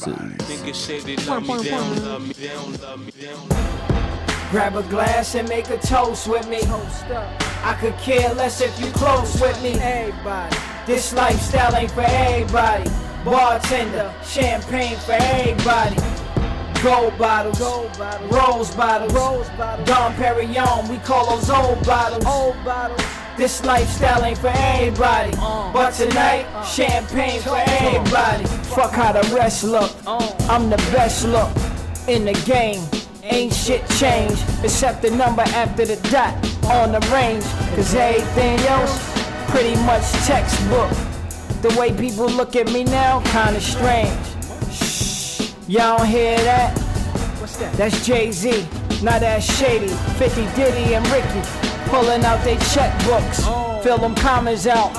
a glass and make a toast with me. I could care less if you close with me. Everybody. This lifestyle ain't for everybody. Bartender, champagne for everybody. Gold bottles, rose bottles, Dom Perignon, we call those old bottles. This lifestyle ain't for everybody, but tonight, champagne for everybody. Fuck how the rest look, I'm the best look in the game. Ain't shit changed, except the number after the dot on the range. Cause everything else, pretty much textbook. The way people look at me now, kinda strange. Shh, y'all don't hear that? What's that? That's Jay-Z, now that's Shady, 50 Diddy and Ricky, pulling out they checkbooks, fill them commas out.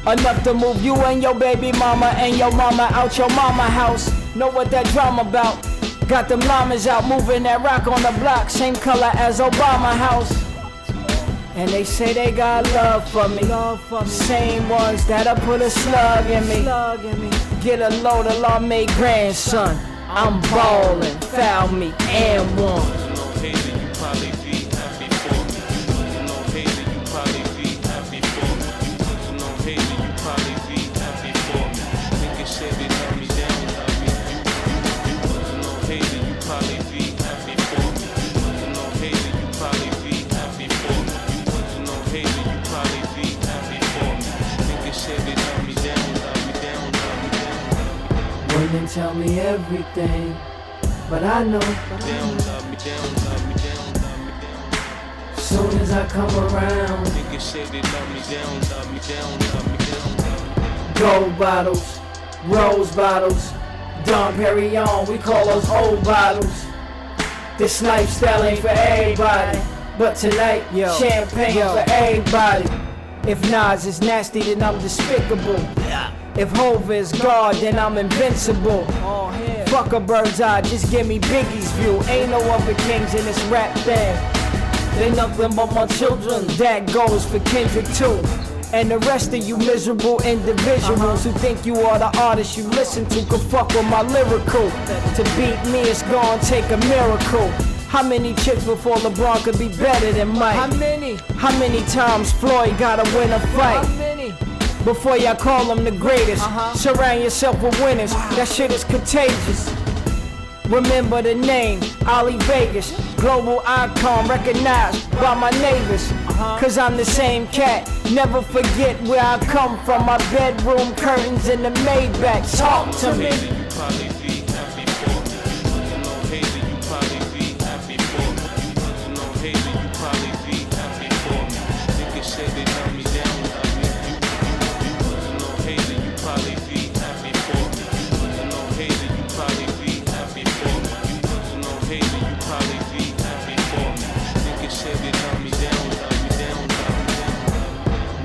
Enough to move you and your baby mama and your mama out your mama house. Know what that drama about? Got them llamas out, moving that rock on the block, same color as Obama house. And they say they got love for me. Same ones that'll put a slug in me. Get a load of law-made grandson. I'm ballin', foul me, and one. Women tell me everything, but I know. Soon as I come around, gold bottles, rose bottles, Dom Perignon, we call those old bottles. This lifestyle ain't for everybody, but tonight, champagne for everybody. If Nas is nasty, then I'm despicable. If Hov is God, then I'm invincible. Fuck a bird's eye, just give me Biggie's view. Ain't no other kings in this rap thing. They nothing but my children. That goes for Kendrick too. And the rest of you miserable individuals who think you are the artist you listen to could fuck with my lyrical. To beat me, it's gonna take a miracle. How many chicks before LeBron could be better than Mike? How many times Floyd gotta win a fight? Before y'all call him the greatest, surround yourself with winners. That shit is contagious. Remember the name, Ali Vegas, global icon recognized by my neighbors. Cause I'm the same cat, never forget where I come from. My bedroom curtains in the Maybach, talk to me.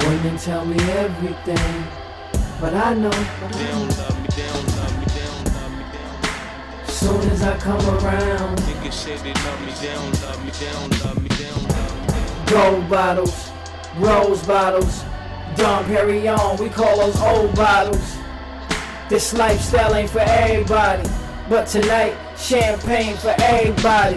Women tell me everything, but I know. Soon as I come around, gold bottles, rose bottles, Dom Perignon, we call those old bottles. This lifestyle ain't for everybody, but tonight, champagne for everybody.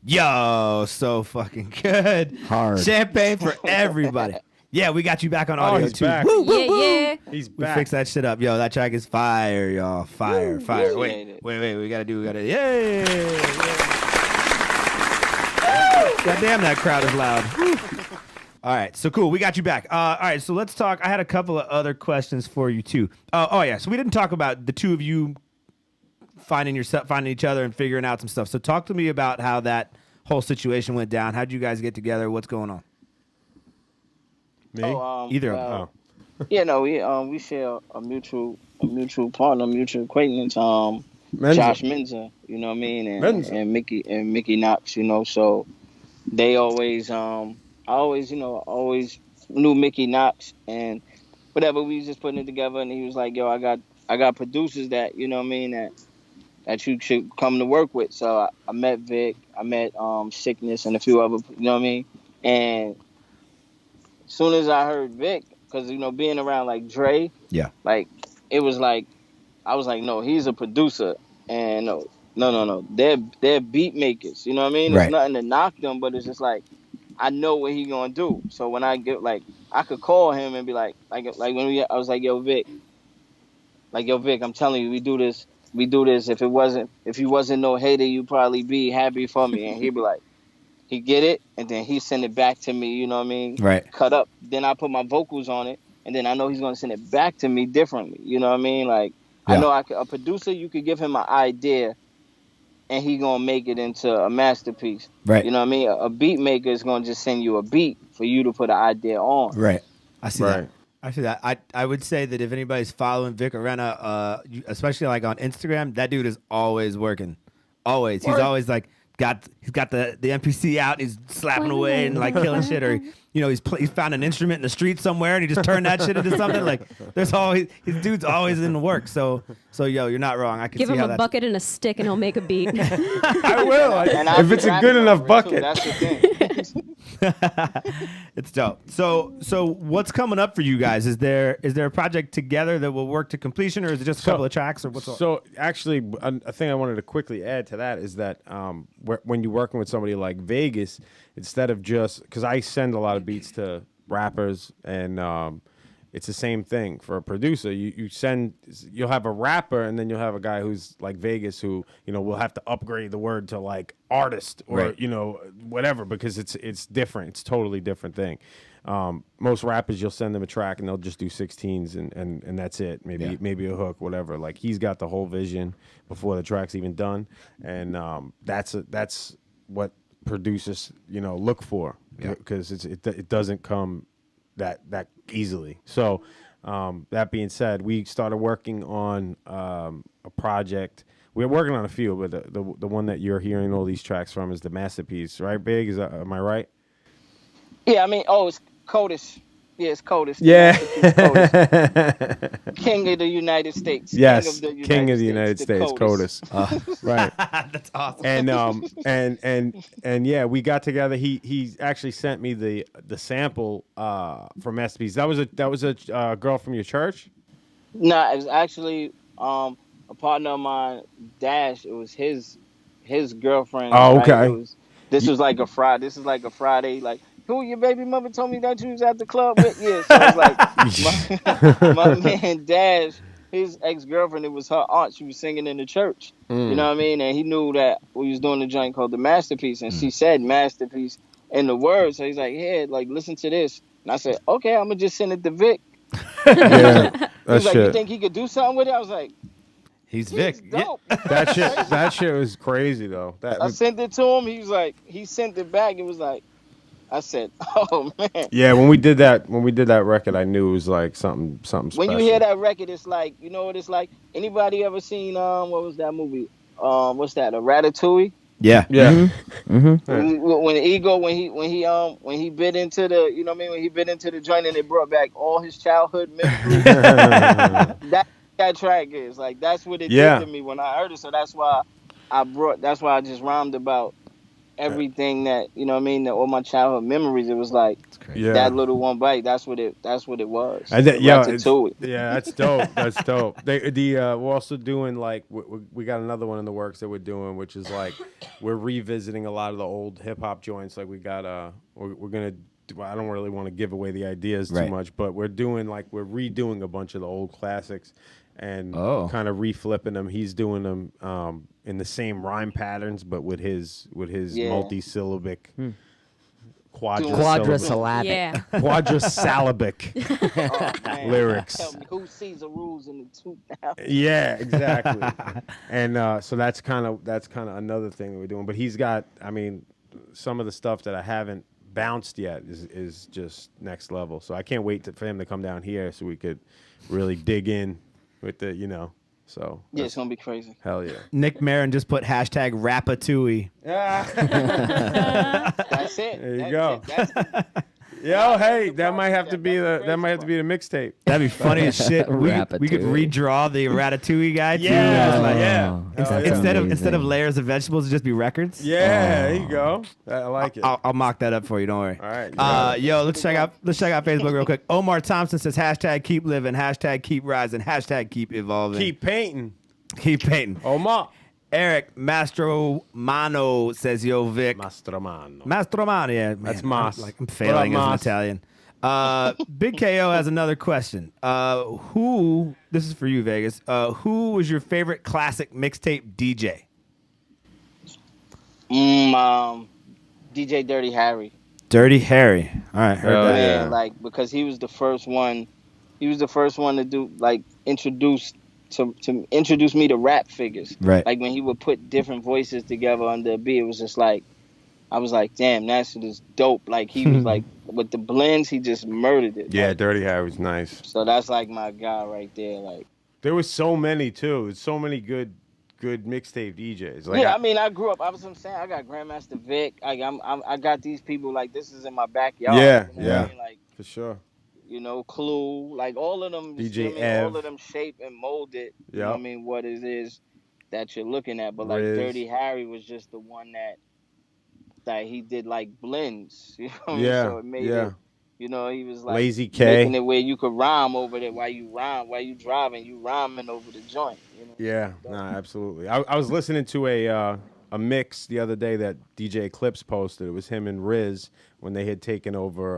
Yo, so fucking good. Hard. Champagne for everybody. Yeah, we got you back on audio he's too. back. Woo, woo, Yeah, woo. yeah. He's We back. fixed that shit up. Yo, that track is fire, y'all. Fire. Wait. We gotta, yay. God damn, that crowd is loud. All right, so cool. We got you back. All right, so let's talk. I had a couple of other questions for you too. Oh yeah, so we didn't talk about the two of you finding each other and figuring out some stuff. So talk to me about how that whole situation went down. How'd you guys get together? What's going on? Me? Either well, of them. Yeah, no, we share a mutual partner, mutual acquaintance, Menza. Josh Menza, you know what I mean, Menza. and Mickey Knox, you know. So they always, I always knew Mickey Knox and whatever. We was just putting it together, and he was like, "Yo, I got producers that you know what I mean that you should come to work with." So I met Vic, I met Sickness, and a few other, you know what I mean, and as soon as I heard Vic, because, you know, being around, like, Dre, Yeah. like, it was like, I was like, no, he's a producer. And no. They're beat makers. You know what I mean? Right. It's nothing to knock them, but it's just like, I know what he gonna do. So when I get, like, I could call him and be like when I was like, yo, Vic, I'm telling you, we do this. If you wasn't no hater, you'd probably be happy for me. And he'd be like, he get it, and then he send it back to me, you know what I mean? Right. Cut up. Then I put my vocals on it, and then I know he's going to send it back to me differently, you know what I mean? Like, Yeah. I know a producer, you could give him an idea, and he going to make it into a masterpiece. Right. You know what I mean? A beat maker is going to just send you a beat for you to put an idea on. Right. I see Right. that. I would say that if anybody's following Vic Orena, especially like on Instagram, that dude is always working. Always. He's always like he's got the MPC out, he's slapping away and like killing shit, or you know, he's found an instrument in the street somewhere and he just turned that shit into something. Like there's always his dude's always in the work. So yo, you're not wrong. I can Give see him how a that's bucket and a stick and he'll make a beat. I will. And I'll If be it's a rapping good enough over it, too. bucket. That's the thing. It's dope. So what's coming up for you guys? Is there a project together that will work to completion, or is it just a couple of tracks, or what's up? So actually, a thing I wanted to quickly add to that is that when you're working with somebody like Vegas, instead of just because I send a lot of beats to rappers, and it's the same thing for a producer. You'll have a rapper, and then you'll have a guy who's like Vegas, who will have to upgrade the word to like artist or Right. Whatever, because it's different. It's a totally different thing. Most rappers, you'll send them a track and they'll just do 16s and that's it. Maybe a hook, whatever. Like he's got the whole vision before the track's even done, and that's what producers look for, because it doesn't come that easily. So that being said, we started working on a project. We're working on a few, but the one that you're hearing all these tracks from is the masterpiece, right? Big, am I right? Yeah, I mean, it's Codis. Yeah, it's Codis. Yeah. Codis. King of the United States. Yes, King of the United States, Codis. Right. That's awesome. And yeah, we got together. He actually sent me the sample from Masterpiece. That was a girl from your church? No, it was actually a partner of mine, Dash. It was his girlfriend. Oh, okay. Right? This was like a Friday. Like, who your baby mother told me that you was at the club with? Yeah, so it was like my man Dash, his ex-girlfriend, it was her aunt. She was singing in the church. You know what I mean? And he knew that we was doing a joint called The Masterpiece, and she said Masterpiece in the words. So he's like, yeah, like, listen to this. And I said, okay, I'm gonna just send it to Vic. Yeah, He was like, you think he could do something with it? I was like, He's Vic. dope. That shit was crazy though. I sent it to him. He was like, he sent it back. It was like, I said, oh man. Yeah, when we did that record, I knew it was like something special. When you hear that record, it's like, you know what it's like? Anybody ever seen what was that movie? What's that? A Ratatouille? Yeah. When he bit into the, you know what I mean? When he bit into the joint and it brought back all his childhood memories. that track is like, that's what it did to me when I heard it. So that's why I just rhymed about everything that, you know what I mean, all my childhood memories. It was like that little one bite. That's what it was. And Ratatouille. That's dope. That's dope. We're also doing like we got another one in the works that we're doing, which is like we're revisiting a lot of the old hip hop joints. Like we got we're gonna. I don't really want to give away the ideas too much, but we're redoing a bunch of the old classics and kind of reflipping them. He's doing them in the same rhyme patterns, but with his multi-syllabic, quadrisyllabic, quadrisyllabic lyrics. Tell me who sees the rules in the 2000s? Yeah, exactly. And so that's kind of another thing that we're doing. But he's got, I mean, some of the stuff that I haven't bounced yet is just next level. So I can't wait for him to come down here so we could really dig in with the, so. Yeah, it's going to be crazy. Hell yeah. Nick Marin just put hashtag Ratatouille. That's it. There you go. Yo, hey, that might have to be the mixtape. That'd be funny as shit. We could redraw the Ratatouille guy too. Yeah. Instead of layers of vegetables, it'd just be records. Yeah, there you go. I like it. I'll mock that up for you. Don't worry. All right. Yo, let's check out Facebook real quick. Omar Thompson says hashtag keep living, hashtag keep rising, hashtag keep evolving. Keep painting. Keep painting. Omar. Eric Mastromano says, yo, Vic. Mastromano, yeah. Man, that's Mas. I'm failing as an Italian. Big KO has another question. This is for you, Vegas. Who was your favorite classic mixtape DJ? DJ Dirty Harry. Dirty Harry. All right, heard that. Yeah, like, because he was the first one. He was the first one to do, like, introduce me to rap figures. Right. Like when he would put different voices together under a beat, it was just like, I was like, damn, that shit is dope. Like he was like, with the blends, he just murdered it. Yeah, like, Dirty Harry was nice. So that's like my guy right there. Like there was so many too. There's so many good mixtape DJs. Like, yeah, I mean, I grew up. I was saying, I got Grandmaster Vic. I got these people like this is in my backyard. Yeah, you know what I mean? Like for sure. Clue, like all of them, DJ all of them shape and molded. You know what I mean, what it is that you're looking at. But like Riz. Dirty Harry was just the one that he did like blends. You know what I mean? Yeah, So it made it, he was like Lazy K. making it where you could rhyme over it while you driving, you rhyming over the joint. You know? Yeah, absolutely. I was listening to a mix the other day that DJ Eclipse posted. It was him and Riz when they had taken over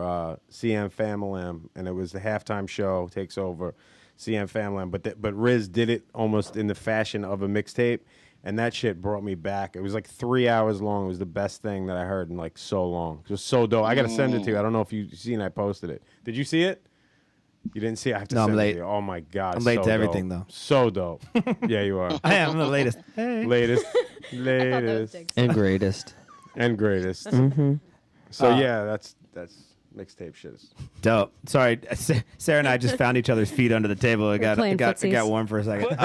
CM Famalam, and it was the halftime show takes over CM Famalam. But Riz did it almost in the fashion of a mixtape, and that shit brought me back. It was like 3 hours long. It was the best thing that I heard in like so long. It was so dope. I got to send it to you. I don't know if you've seen I posted it. Did you see it? You didn't see it? I have to send it to you. Oh, my God. I'm late so to everything, dope. though. So dope. Yeah, you are. I am. I'm the latest. Hey. Latest. And greatest. And greatest. Mm-hmm. So, yeah, that's mixtape shit. Dope. Sorry, Sarah and I just found each other's feet under the table. It got warm for a second.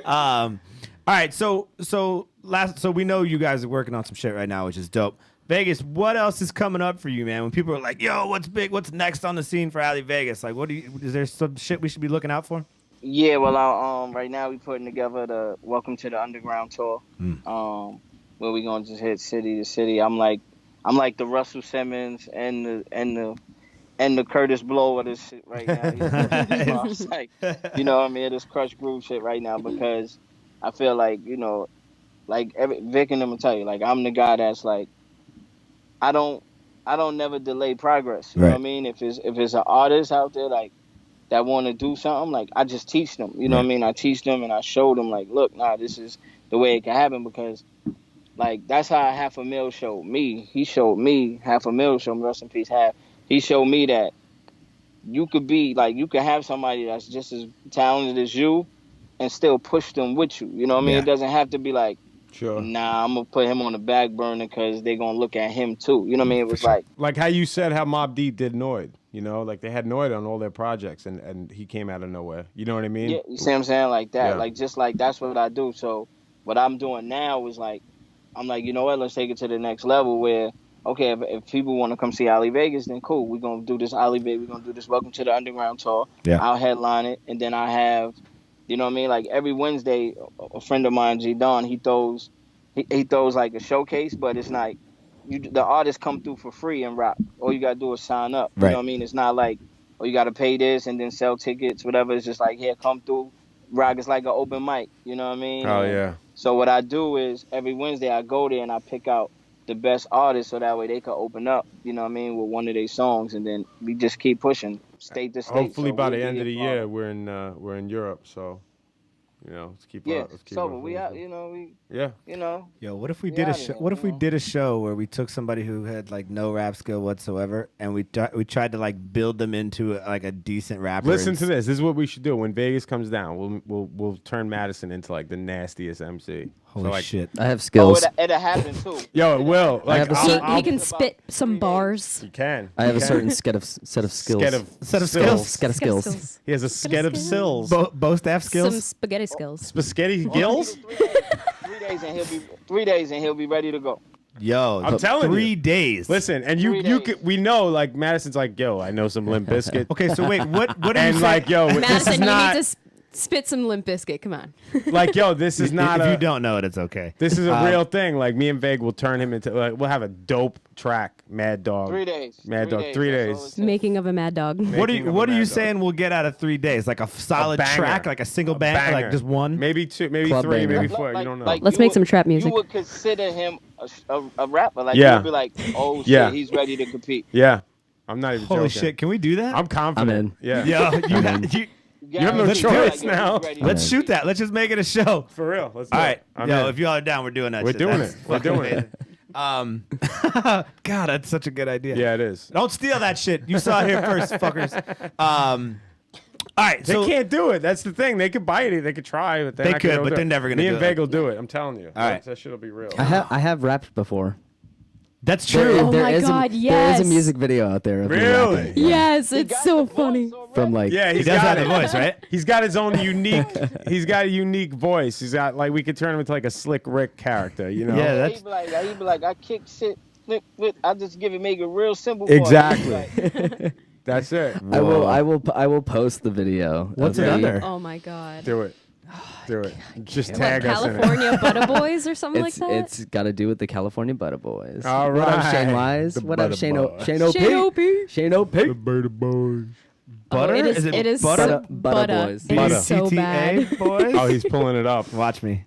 All right, so we know you guys are working on some shit right now, which is dope. Vegas, what else is coming up for you, man? When people are like, "Yo, what's big? What's next on the scene for Ali Vegas?" Like, is there some shit we should be looking out for? Yeah, well, right now we putting together the Welcome to the Underground tour. Where we gonna just hit city to city. I'm like the Russell Simmons and the Curtis Blow of this shit right now. It's like, you know what I mean? This Crush Groove shit right now because I feel like, like Vic and them will tell you, like I'm the guy that's like, I don't never delay progress. You know what I mean? If it's an artist out there like that want to do something, like I just teach them. You know what I mean? I teach them and I show them like, look, this is the way it can happen because. Like, that's how Half a Mil showed me. He showed me, Half a Mil showed me, rest in peace, Half. He showed me that you could be, like, you could have somebody that's just as talented as you and still push them with you. You know what I mean? It doesn't have to be like, nah, I'm going to put him on the back burner because they're going to look at him too. You know what I mean? It was like how you said how Mobb Deep did Noid. You know, like they had Noid on all their projects and he came out of nowhere. You know what I mean? Yeah, you see what I'm saying? Like that. Yeah. Like, just like that's what I do. So what I'm doing now is like, I'm like, you know what? Let's take it to the next level where, okay, if people want to come see Ali Vegas, then cool. We're going to do this Ali Vegas. We're going to do this Welcome to the Underground tour. Yeah. I'll headline it. And then I have, you know what I mean? Like every Wednesday, a friend of mine, G Don, he throws he throws like a showcase, but it's like the artists come through for free and rock. All you gotta do is sign up. You Right. know what I mean? It's not like, oh, you gotta pay this and then sell tickets, whatever. It's just like, here, come through, rock. It's like an open mic. You know what I mean? Oh And yeah. so what I do is every Wednesday I go there and I pick out the best artists so that way they can open up. You know what I mean? With one of their songs, and then we just keep pushing state to state. Hopefully So by we'll the end be of the a part year we're in Europe. So let's keep Yeah, up. Let's keep so up. we out. You know we. Yeah. You know. Yo, what if we We did a outta show? here, What if we you know? did a show where we took somebody who had like no rap skill whatsoever, and we tried to like build them into like a decent rapper? Listen and to this. This is what we should do. When Vegas comes down, we'll turn Madison into like the nastiest MC. Holy so, like, shit! I have skills. Oh, it'll happen too. Yo, it will. I have a He, certain- he can spit some bars. He can. I have a He certain can. set of skills. Set of sills. skills? Set of skills. He has a sked of sills. Both staff Some skills. spaghetti skills. Spaghetti gills? 3 days and he'll be ready to go. Yo, I'm telling you. 3 days. Listen, and 3 you days. we know like Madison's like, yo, I know some Limp Bizkit. Okay, so wait, what are you And saying? like, yo, this Madison, is you not need to spit some Limp Bizkit. Come on. like, yo, this is not if a you don't know it, it's okay. this is a real thing. Like me and Veg will turn him into like we'll have a dope track, Mad Dog. 3 days. Mad Dog, 3 That's all days. it takes. Making of a mad dog. What are Making you of What a are you Mad Dog. saying? We'll get out of 3 days, like a solid banger. track, like a single A bang, banger. like just one. Maybe two, maybe Club three, banger. maybe four. You don't know. Let's you make would- some trap music. You would consider him a rapper. Like Yeah. you'd be like, oh shit, Yeah. he's ready to compete. Yeah, I'm not even Holy joking. shit! Can we do that? I'm confident. I'm in. Yeah, Yo, you have no Let's do choice it. now. let's shoot that. Let's just make it a show. for real. Let's do All it. right, I'm yo, in. if y'all are down, we're doing that. We're shit. doing That's it. We're fucking doing it. amazing. God, that's such a good idea. Yeah, it is. Don't steal that shit. You saw it here first, fuckers. All right, They so can't do it. That's the thing. They could bite it. They could try, but they're They not gonna could, do but it. they're never gonna Me do and it. Veg will do it. I'm telling you. All right. That shit'll be real. I have rapped before. that's There- true. Oh there my is God, There is yes. a music video out there. Of me Really? rapping. Yes, He it's got so the voice funny. already. From like Yeah, He he's does got have it. the voice, right? He's got his own unique. He's got a unique voice. He's got like we could turn him into like a Slick Rick character. You know? Yeah, He'd that's be like, I kick shit. I just make it real simple. For him. Exactly. Like, That's it. I will post the video. What's of it me. under? Oh my God. Do it. Do it. Just What, tag us in it. California Butter Boys or something It's like that? it's got to do with the California Butter Boys. All What up, right. Shane Wise? The What up, Butter Shane Boys. Shane OP? Shane OP. Shane OP. Butter Boys. butter. it is, Is it is butter? so- Butter butter. Boys. It Butter. is so TTA bad. boys. Oh, he's pulling it up. Watch me.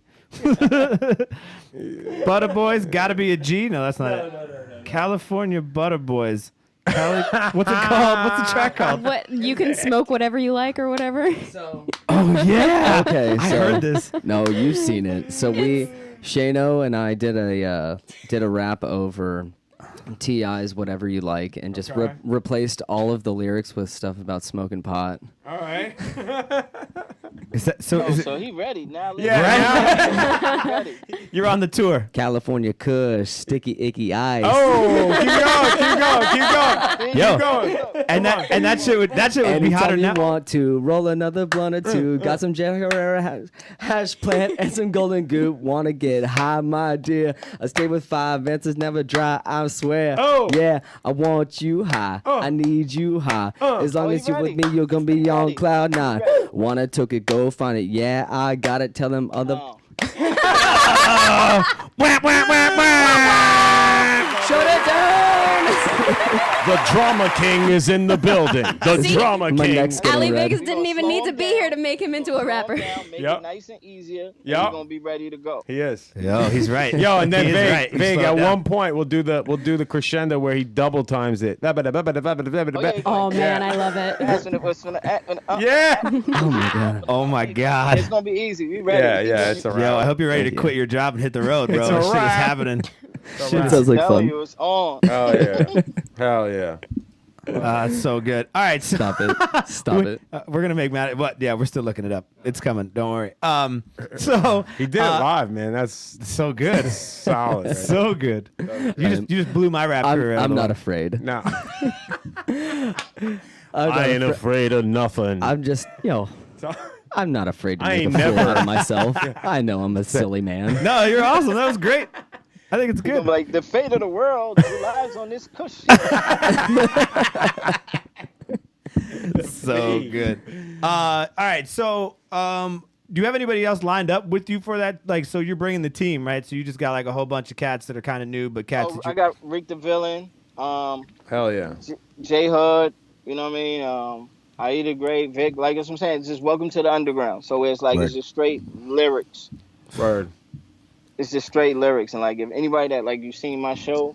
Butter Boys, gotta be a G. No, that's not it. California Butter Boys. What's it called? What's the track called? What you can smoke whatever you like or whatever. Oh yeah. Okay, I so heard this. no, you've seen it. So Shano and I did a rap over T.I.'s Whatever You Like and just replaced all of the lyrics with stuff about smoking pot. All right. Is that so? Is it, so he ready now. Yeah. He ready. you're on the tour. California Kush, sticky icky eyes. Oh, keep going. Yo, and that shit would be Anytime hotter you now. want to roll another blunt or two, got some J. Herrera hash plant and some golden goop. Wanna get high, my dear? I stay with 5 answers, never dry. I swear. Oh. Yeah, I want you high. I need you high. As long as you with me, you're gonna be on cloud 9. Wanna took it, go find it. Yeah, I got it. Tell them other. Shut it down. The Drama King is in the building. The See? Drama My King. neck's getting Ali red. Vegas didn't even need to be here to make him into a rapper. Make Yep. it nice and easier. Yep. He's gonna be ready to go. He is. Yo, he's right. Yo, and then He is Vig, right. He Vig slowed at down. one point we'll do the crescendo where he double times it. yeah, Oh man, I love it. Yeah. Oh my god. Oh my God. It's gonna be easy. We ready. Yeah, it's a wrap. Yo, I hope you're ready Thank to you. quit your job and hit the road, bro. It's a This shit is wrap. happening. Shit sounds like Tell fun. you it's on. Hell yeah. Hell yeah. It's so good. All right, so Stop it. Stop it. we're gonna make Matt. What? Yeah, we're still looking it up. It's coming. Don't worry. So He did it live, man. That's so good. solid. Right So good. You just blew my rap career. out of I'm the not water. afraid. now. I'm not I ain't afra- afraid of nothing. I'm just, I'm not afraid to I make a ain't fool never- out of myself. I know I'm a silly man. No, you're awesome. That was great. I think it's good. Like the fate of the world relies on this cushion. So good. All right. So Do you have anybody else lined up with you for that? Like, so you're bringing the team, right? So you just got like a whole bunch of cats that are kind of new, but cats. I got Rick the Villain. Hell yeah. J Hood. You know what I mean? Aida Great, Vic. Like that's what I'm saying. It's just welcome to the underground. So it's like it's just straight lyrics. Word. It's just straight lyrics, and like if anybody that like you seen my show,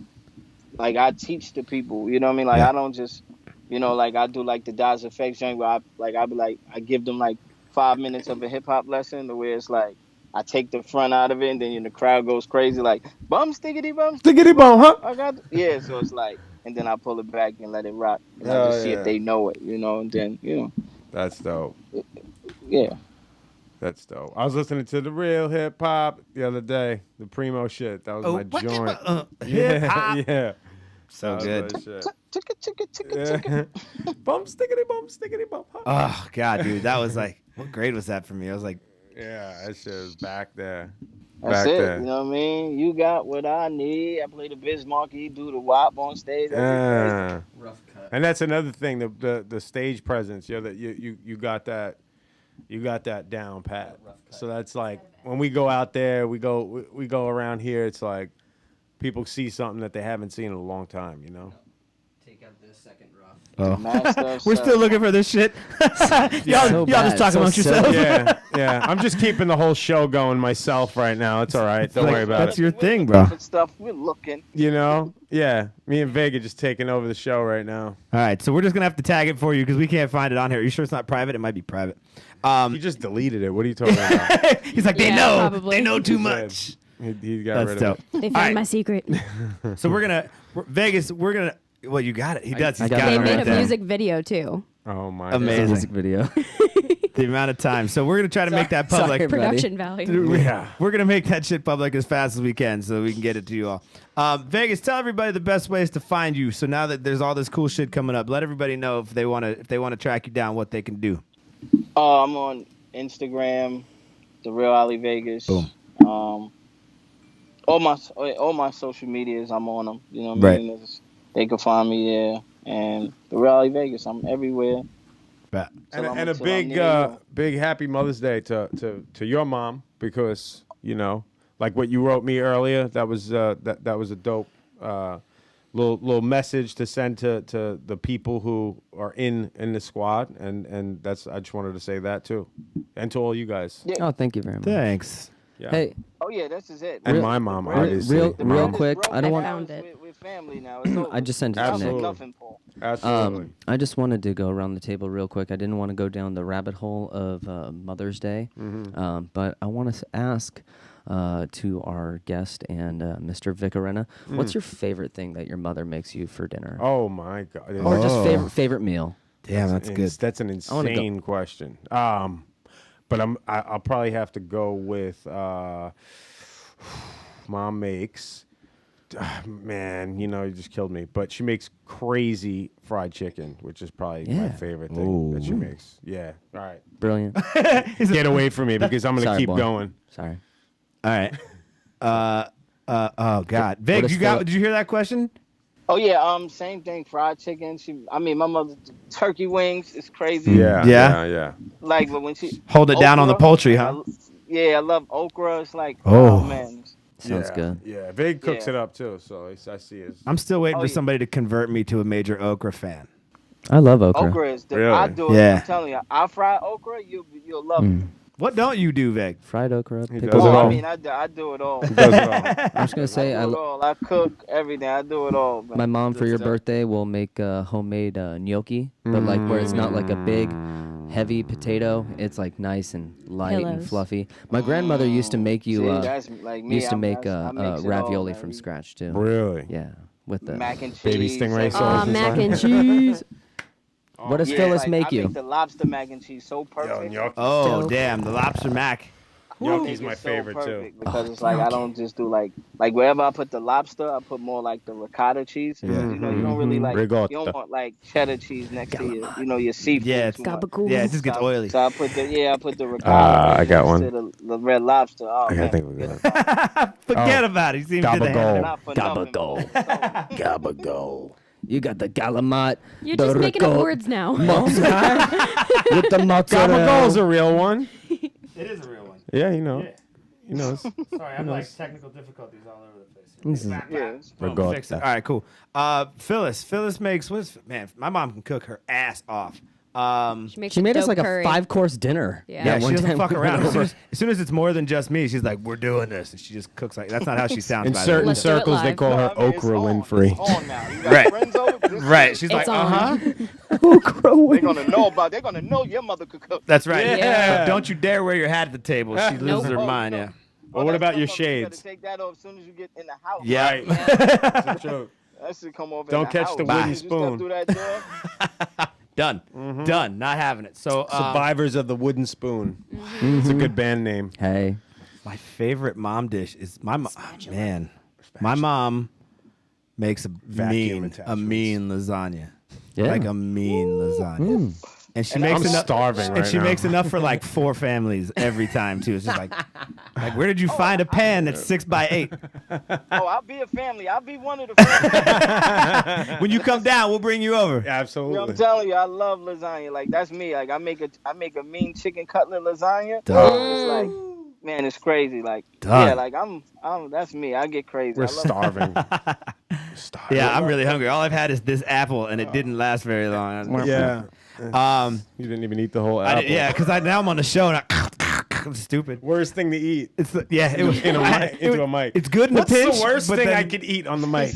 like I teach the people. You know what I mean? Like I don't just, you know, like I do like the Daz Effects joint where I give them like 5 minutes of a hip hop lesson, the way it's like I take the front out of it, and then the crowd goes crazy, like bum stickity bum stickity bum, huh? I got so it's like, and then I pull it back and let it rock, and I just see if they know it, you know, and then That's dope. Yeah. That's dope. I was listening to the real hip hop the other day, the Primo shit. That was my joint. Hip hop. Yeah. So good. Bum stickity bum. Oh God, dude, that was like, what grade was that for me? I was like, yeah, that shit was back there. That's it. You know what I mean? You got what I need. I play the Bismarck. He do the WAP on stage. Rough cut. And that's another thing. The stage presence. That you got that. You got that down pat. So that's like when we go out there, we go around here. It's like people see something that they haven't seen in a long time. You know. Take out this second rough. Oh. We're still looking for this shit. y'all just talk amongst yourselves. Yeah. I'm just keeping the whole show going myself right now. It's all right. Don't worry about it. That's your thing, bro. Stuff we're looking. You know? Yeah. Me and Vega just taking over the show right now. All right. So we're just gonna have to tag it for you because we can't find it on here. Are you sure it's not private? It might be private. He just deleted it. What are you talking about? He's like, they know. Probably. They know too much. He got rid of it. They found my secret. So we're gonna well, you got it. He does. He's got they it made right a music video too. Oh my! Amazing music video. The amount of time. So we're gonna try to make that public. Sorry, production value. Yeah, we're gonna make that shit public as fast as we can, so we can get it to you all. Vegas, tell everybody the best ways to find you. So now that there's all this cool shit coming up, let everybody know if they wanna track you down, what they can do. I'm on Instagram, The Real Ali Vegas. Boom. All my social medias, I'm on them. You know what I mean? They can find me there. And The Real Ali Vegas, I'm everywhere. And a big happy Mother's Day to your mom, because like what you wrote me earlier, that was a dope little message to send to the people who are in the squad, and that's, I just wanted to say that too, and to all you guys. Yeah. Oh, thank you very much. Thanks. Yeah. Hey. Oh yeah, this is it. And my mom, obviously. Real quick, I don't want. found it. We're family now. It's over. I just sent it to Absolutely. Nick. Nothing, Paul. Absolutely. I just wanted to go around the table real quick. I didn't want to go down the rabbit hole of Mother's Day, but I want to ask to our guest and Mr. Vic Orena, what's your favorite thing that your mother makes you for dinner? Oh my God! Or just favorite meal? Damn, that's good. That's an insane question. But I'll probably have to go with Mom makes. Man, you just killed me. But she makes crazy fried chicken, which is probably my favorite thing that she makes. Yeah. All right. Brilliant. Get away from me because I'm gonna keep going. Sorry. All right. Oh God, Vic, did you hear that question? Oh yeah, same thing. Fried chicken. My mother turkey wings is crazy. Yeah. Like, but when she hold it down on the poultry, huh? I love okra. It's like, oh man. Sounds good. Yeah, Vig cooks it up too, so I see it. I'm still waiting for somebody to convert me to a major okra fan. I love okra. Okra is Really? I do it. Yeah. I'm telling you, I fry okra. You'll love it. What don't you do, Vic? Fried okra. He pickles. does it all. I mean, I do it all. He does it all. I'm just gonna say, I do it all. I cook everything. I do it all. Man. my mom for your birthday will make homemade gnocchi, but like where it's not like a big, heavy potato. It's like nice and light and fluffy. My grandmother used to make you that's like me. used to make I mix it all, ravioli man. from scratch too. Really? Yeah, with the Mac and cheese. Baby stingray sauce. Mac and cheese. What does Phyllis make I you? make the lobster mac and cheese so perfect. Gnocchi. Oh Dope. damn, the lobster mac. Gnocchi's It's my so favorite too. perfect because it's like I don't just do like wherever I put the lobster, I put more like the ricotta cheese. You don't really like Ricotta. you don't want like cheddar cheese next to your seafood. Yeah, too much. Gabagool. Yeah, it just gets oily. So I put the ricotta. I got one. To the red lobster. Oh, I man. think we're good. Forget about it. He seems to the Gabagool. Not for nothing. Gabagool. You got the galamat. You're the just making up rico- words now. With the mozzarella. Gabagool's a real one. It is a real one. Yeah, you know. You know. Sorry, I'm like technical difficulties all over the place. Fix it. All right, cool. Phyllis makes man. My mom can cook her ass off. She made us like a 5-course dinner. Yeah, she doesn't fuck around. As soon as it's more than just me, she's like, "We're doing this," and she just cooks like that's not how she sounds. In certain circles, they call her Okra Winfrey. It's on now. You got friends over? Right. She's It's like, They're gonna know your mother could cook. That's right. Yeah. Don't you dare wear your hat at the table. She loses her mind. Yeah. Well, what about your You shades? gotta take that off as soon as you get in the house. Yeah. That should come off. Don't in the catch house. the wooden You step spoon. through that door. Done. Done. Not having it. So Survivors of the Wooden Spoon. It's a good band name. Hey. my favorite mom dish is my mom. Man, my mom makes a mean lasagna. Yeah. Like a mean lasagna. And she makes I'm enough, starving and right she now. makes enough for like 4 families every time too. It's just like where did you find a pan that's 6 by 8? Oh, I'll be a family. I'll be one of the families. When you come down, we'll bring you over. Absolutely. You know, I'm telling you, I love lasagna. Like that's me. Like I make a mean chicken cutlet lasagna. It's like, man, it's crazy. Like yeah, like I'm that's me. I get crazy. We're starving. Yeah, I'm really hungry. All I've had is this apple, and it didn't last very long. Yeah. You didn't even eat the whole apple. Because now I'm on the show, and I'm stupid. Worst thing to eat. It was into a mic. It's good in What's a pinch. the worst but thing then- I could eat on the mic?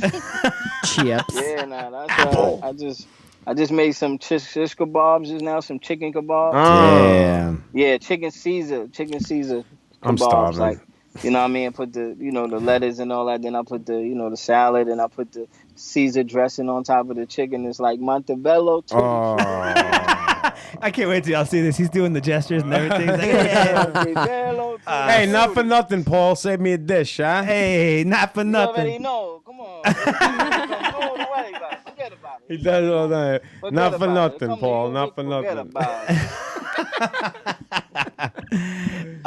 Chips. Yeah, nah, that's I just made some shish kebabs just now, some chicken kebabs. Damn. Yeah, chicken Caesar kebabs. I'm starving. Like, you know what I mean? Put the, the lettuce and all that. Then I put the, the salad, and I put the Caesar dressing on top of the chicken. It's like Montebello too. I can't wait till y'all see this. He's doing the gestures and everything. He's like, Montebello too. Hey, not for nothing, Paul. Save me a dish, huh? Hey, not for You already nothing. know. Come on. Don't worry about it. Forget about it. He does it all the time. Forget Not for about it. nothing, Come Paul. on, Not for forget nothing. about it.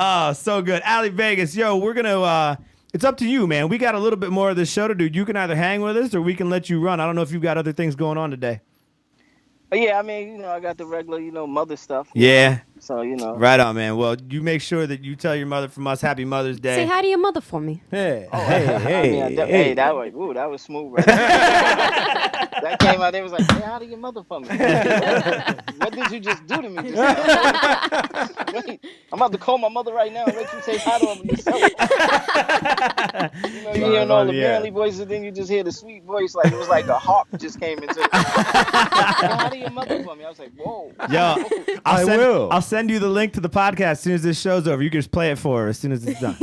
Oh, so good. Ali Vegas, yo, we're going to, it's up to you, man. We got a little bit more of this show to do. You can either hang with us or we can let you run. I don't know if you've got other things going on today. But yeah, I mean, I got the regular, mother stuff. Yeah. So, Right on, man. Well, you make sure that you tell your mother from us Happy Mother's Day. Say hi to your mother for me. Hey, Hey, that was smooth, right? That came out. They was like, "Hey, how do your mother for me?" What did you just do to me? Just now? Wait, I'm about to call my mother right now and let you say hi to her yourself. You hearing all the manly voices, then you just hear the sweet voice, like it was like a Haqq just came into. Hey, how do your mother for me? I was like, "Whoa." Yo, will. I'll send you the link to the podcast as soon as this show's over. You can just play it for her as soon as it's done.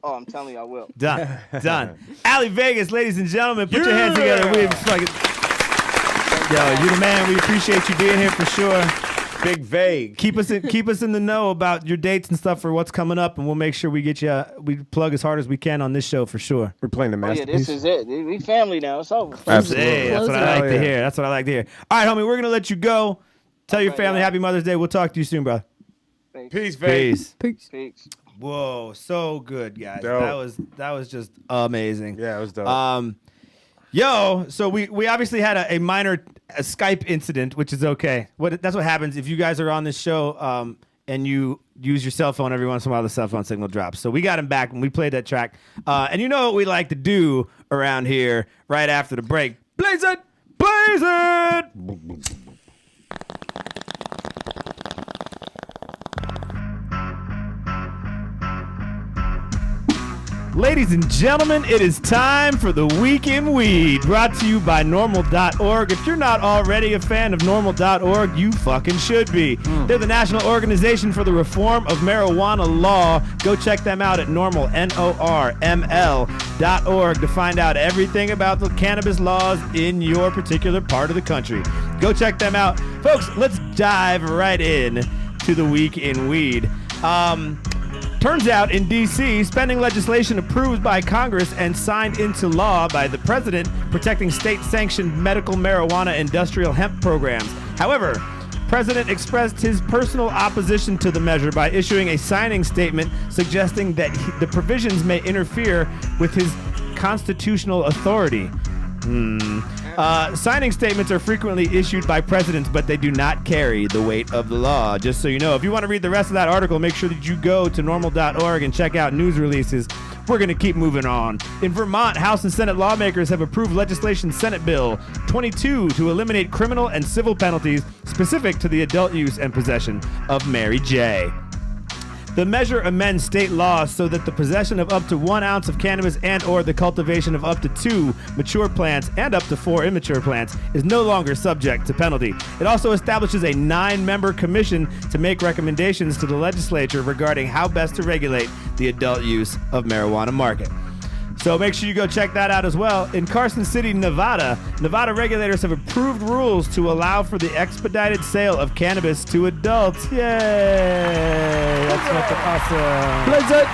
Oh, I'm telling you, I will. Done. Ali Vegas, ladies and gentlemen, put your hands together. We fucking. Yo, you the man. We appreciate you being here for sure. Big vague. Keep us in the know about your dates and stuff for what's coming up, and we'll make sure we get you. We plug as hard as we can on this show for sure. We're playing the Oh, yeah, masterpiece. this is it. We family now. It's over. Absolutely. Hey, that's what I like to hear. That's what I like to hear. All right, homie, we're gonna let you go. Tell your family Happy Mother's Day. We'll talk to you soon, bro. Peace, vague. Peace. Peace. Whoa, so good, guys. Dope. That was just amazing. Yeah, it was dope. Yo, so we obviously had a minor Skype incident, which is okay. That's what happens if you guys are on this show and you use your cell phone every once in a while. The cell phone signal drops. So we got him back when we played that track. And you know what we like to do around here right after the break? Blaze it, blaze it. Ladies and gentlemen, it is time for the Week in Weed, brought to you by Normal.org. If you're not already a fan of Normal.org, you fucking should be. They're the National Organization for the Reform of Marijuana Law. Go check them out at normal, NORML.org to find out everything about the cannabis laws in your particular part of the country. Go check them out. Folks, let's dive right in to the Week in Weed. Turns out in D.C., spending legislation approved by Congress and signed into law by the president protecting state-sanctioned medical marijuana industrial hemp programs. However, President expressed his personal opposition to the measure by issuing a signing statement suggesting that the provisions may interfere with his constitutional authority. Signing statements are frequently issued by presidents, but they do not carry the weight of the law. Just so you know, if you want to read the rest of that article, make sure that you go to normal.org and check out news releases. We're going to keep moving on. In Vermont, House and Senate lawmakers have approved legislation Senate Bill 22 to eliminate criminal and civil penalties specific to the adult use and possession of Mary J. The measure amends state laws so that the possession of up to 1 ounce of cannabis and or the cultivation of up to 2 mature plants and up to 4 immature plants is no longer subject to penalty. It also establishes a 9-member commission to make recommendations to the legislature regarding how best to regulate the adult use of marijuana market. So make sure you go check that out as well. In Carson City, Nevada regulators have approved rules to allow for the expedited sale of cannabis to adults. Yay! That's fucking awesome. Blizzard.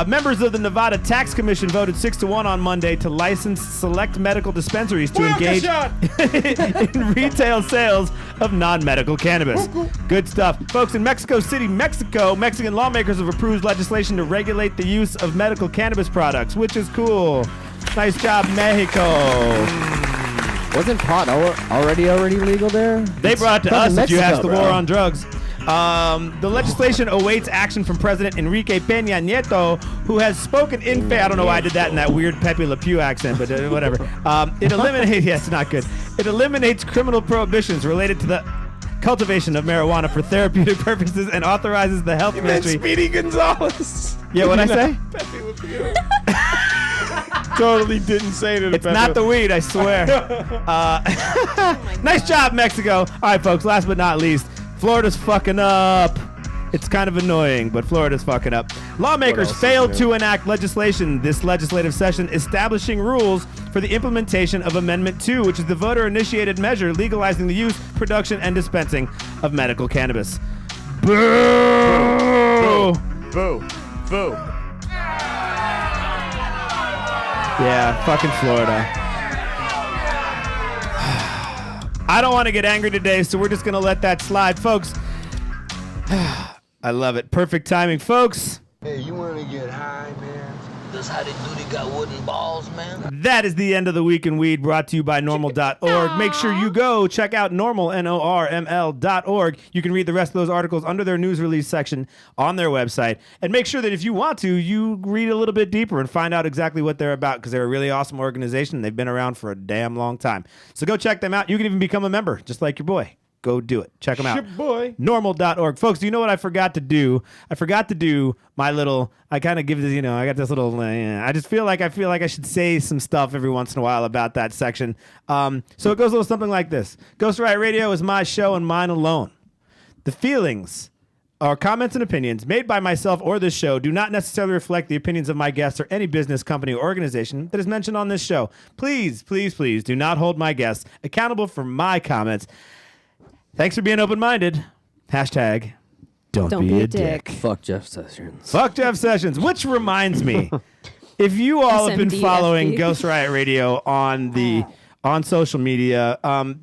Members of the Nevada Tax Commission voted 6-1 on Monday to license select medical dispensaries to engage in retail sales of non-medical cannabis. Good stuff. Folks, in Mexico City, Mexico, Mexican lawmakers have approved legislation to regulate the use of medical cannabis products, which is cool. Nice job, Mexico. Wasn't pot already legal there? They brought it to us if you asked the war on drugs. The legislation awaits action from President Enrique Peña Nieto, who has spoken in favor. I don't know why I did that in that weird Pepe Le Pew accent, but whatever. It eliminates. Yes, not good. It eliminates criminal prohibitions related to the cultivation of marijuana for therapeutic purposes and authorizes the health ministry. Speedy Gonzalez. Yeah, what'd I say? Pepe Le Pew. Totally didn't say it. It's not the weed, I swear. Nice job, Mexico. All right, folks. Last but not least. Florida's fucking up. It's kind of annoying, but Florida's fucking up. Lawmakers failed to enact legislation this legislative session establishing rules for the implementation of Amendment 2, which is the voter-initiated measure legalizing the use, production, and dispensing of medical cannabis. Boo! Boo! Boo! Yeah, fucking Florida. I don't want to get angry today, so we're just going to let that slide. Folks, I love it. Perfect timing, folks. Hey, you want to get high, man? That's how they do. They got wooden balls, man. That is the end of the Week in Weed, brought to you by normal.org. Make sure you go check out normal, NORML.org. You can read the rest of those articles under their news release section on their website. And make sure that if you want to, you read a little bit deeper and find out exactly what they're about, because they're a really awesome organization. They've been around for a damn long time. So go check them out. You can even become a member, just like your boy. Go do it. Check them out. Boy. Normal.org. Folks, do you know what I forgot to do? I forgot to do my little, I kind of give this, I got this little, I just feel like I should say some stuff every once in a while about that section. So it goes a little something like this. Ghost Riot Radio is my show and mine alone. The feelings or comments and opinions made by myself or this show do not necessarily reflect the opinions of my guests or any business, company, or organization that is mentioned on this show. Please, please, please do not hold my guests accountable for my comments. Thanks for being open-minded. Hashtag don't be a dick. Fuck Jeff Sessions. Fuck Jeff Sessions. Which reminds me, if you all have been following Ghost Riot Radio on social media,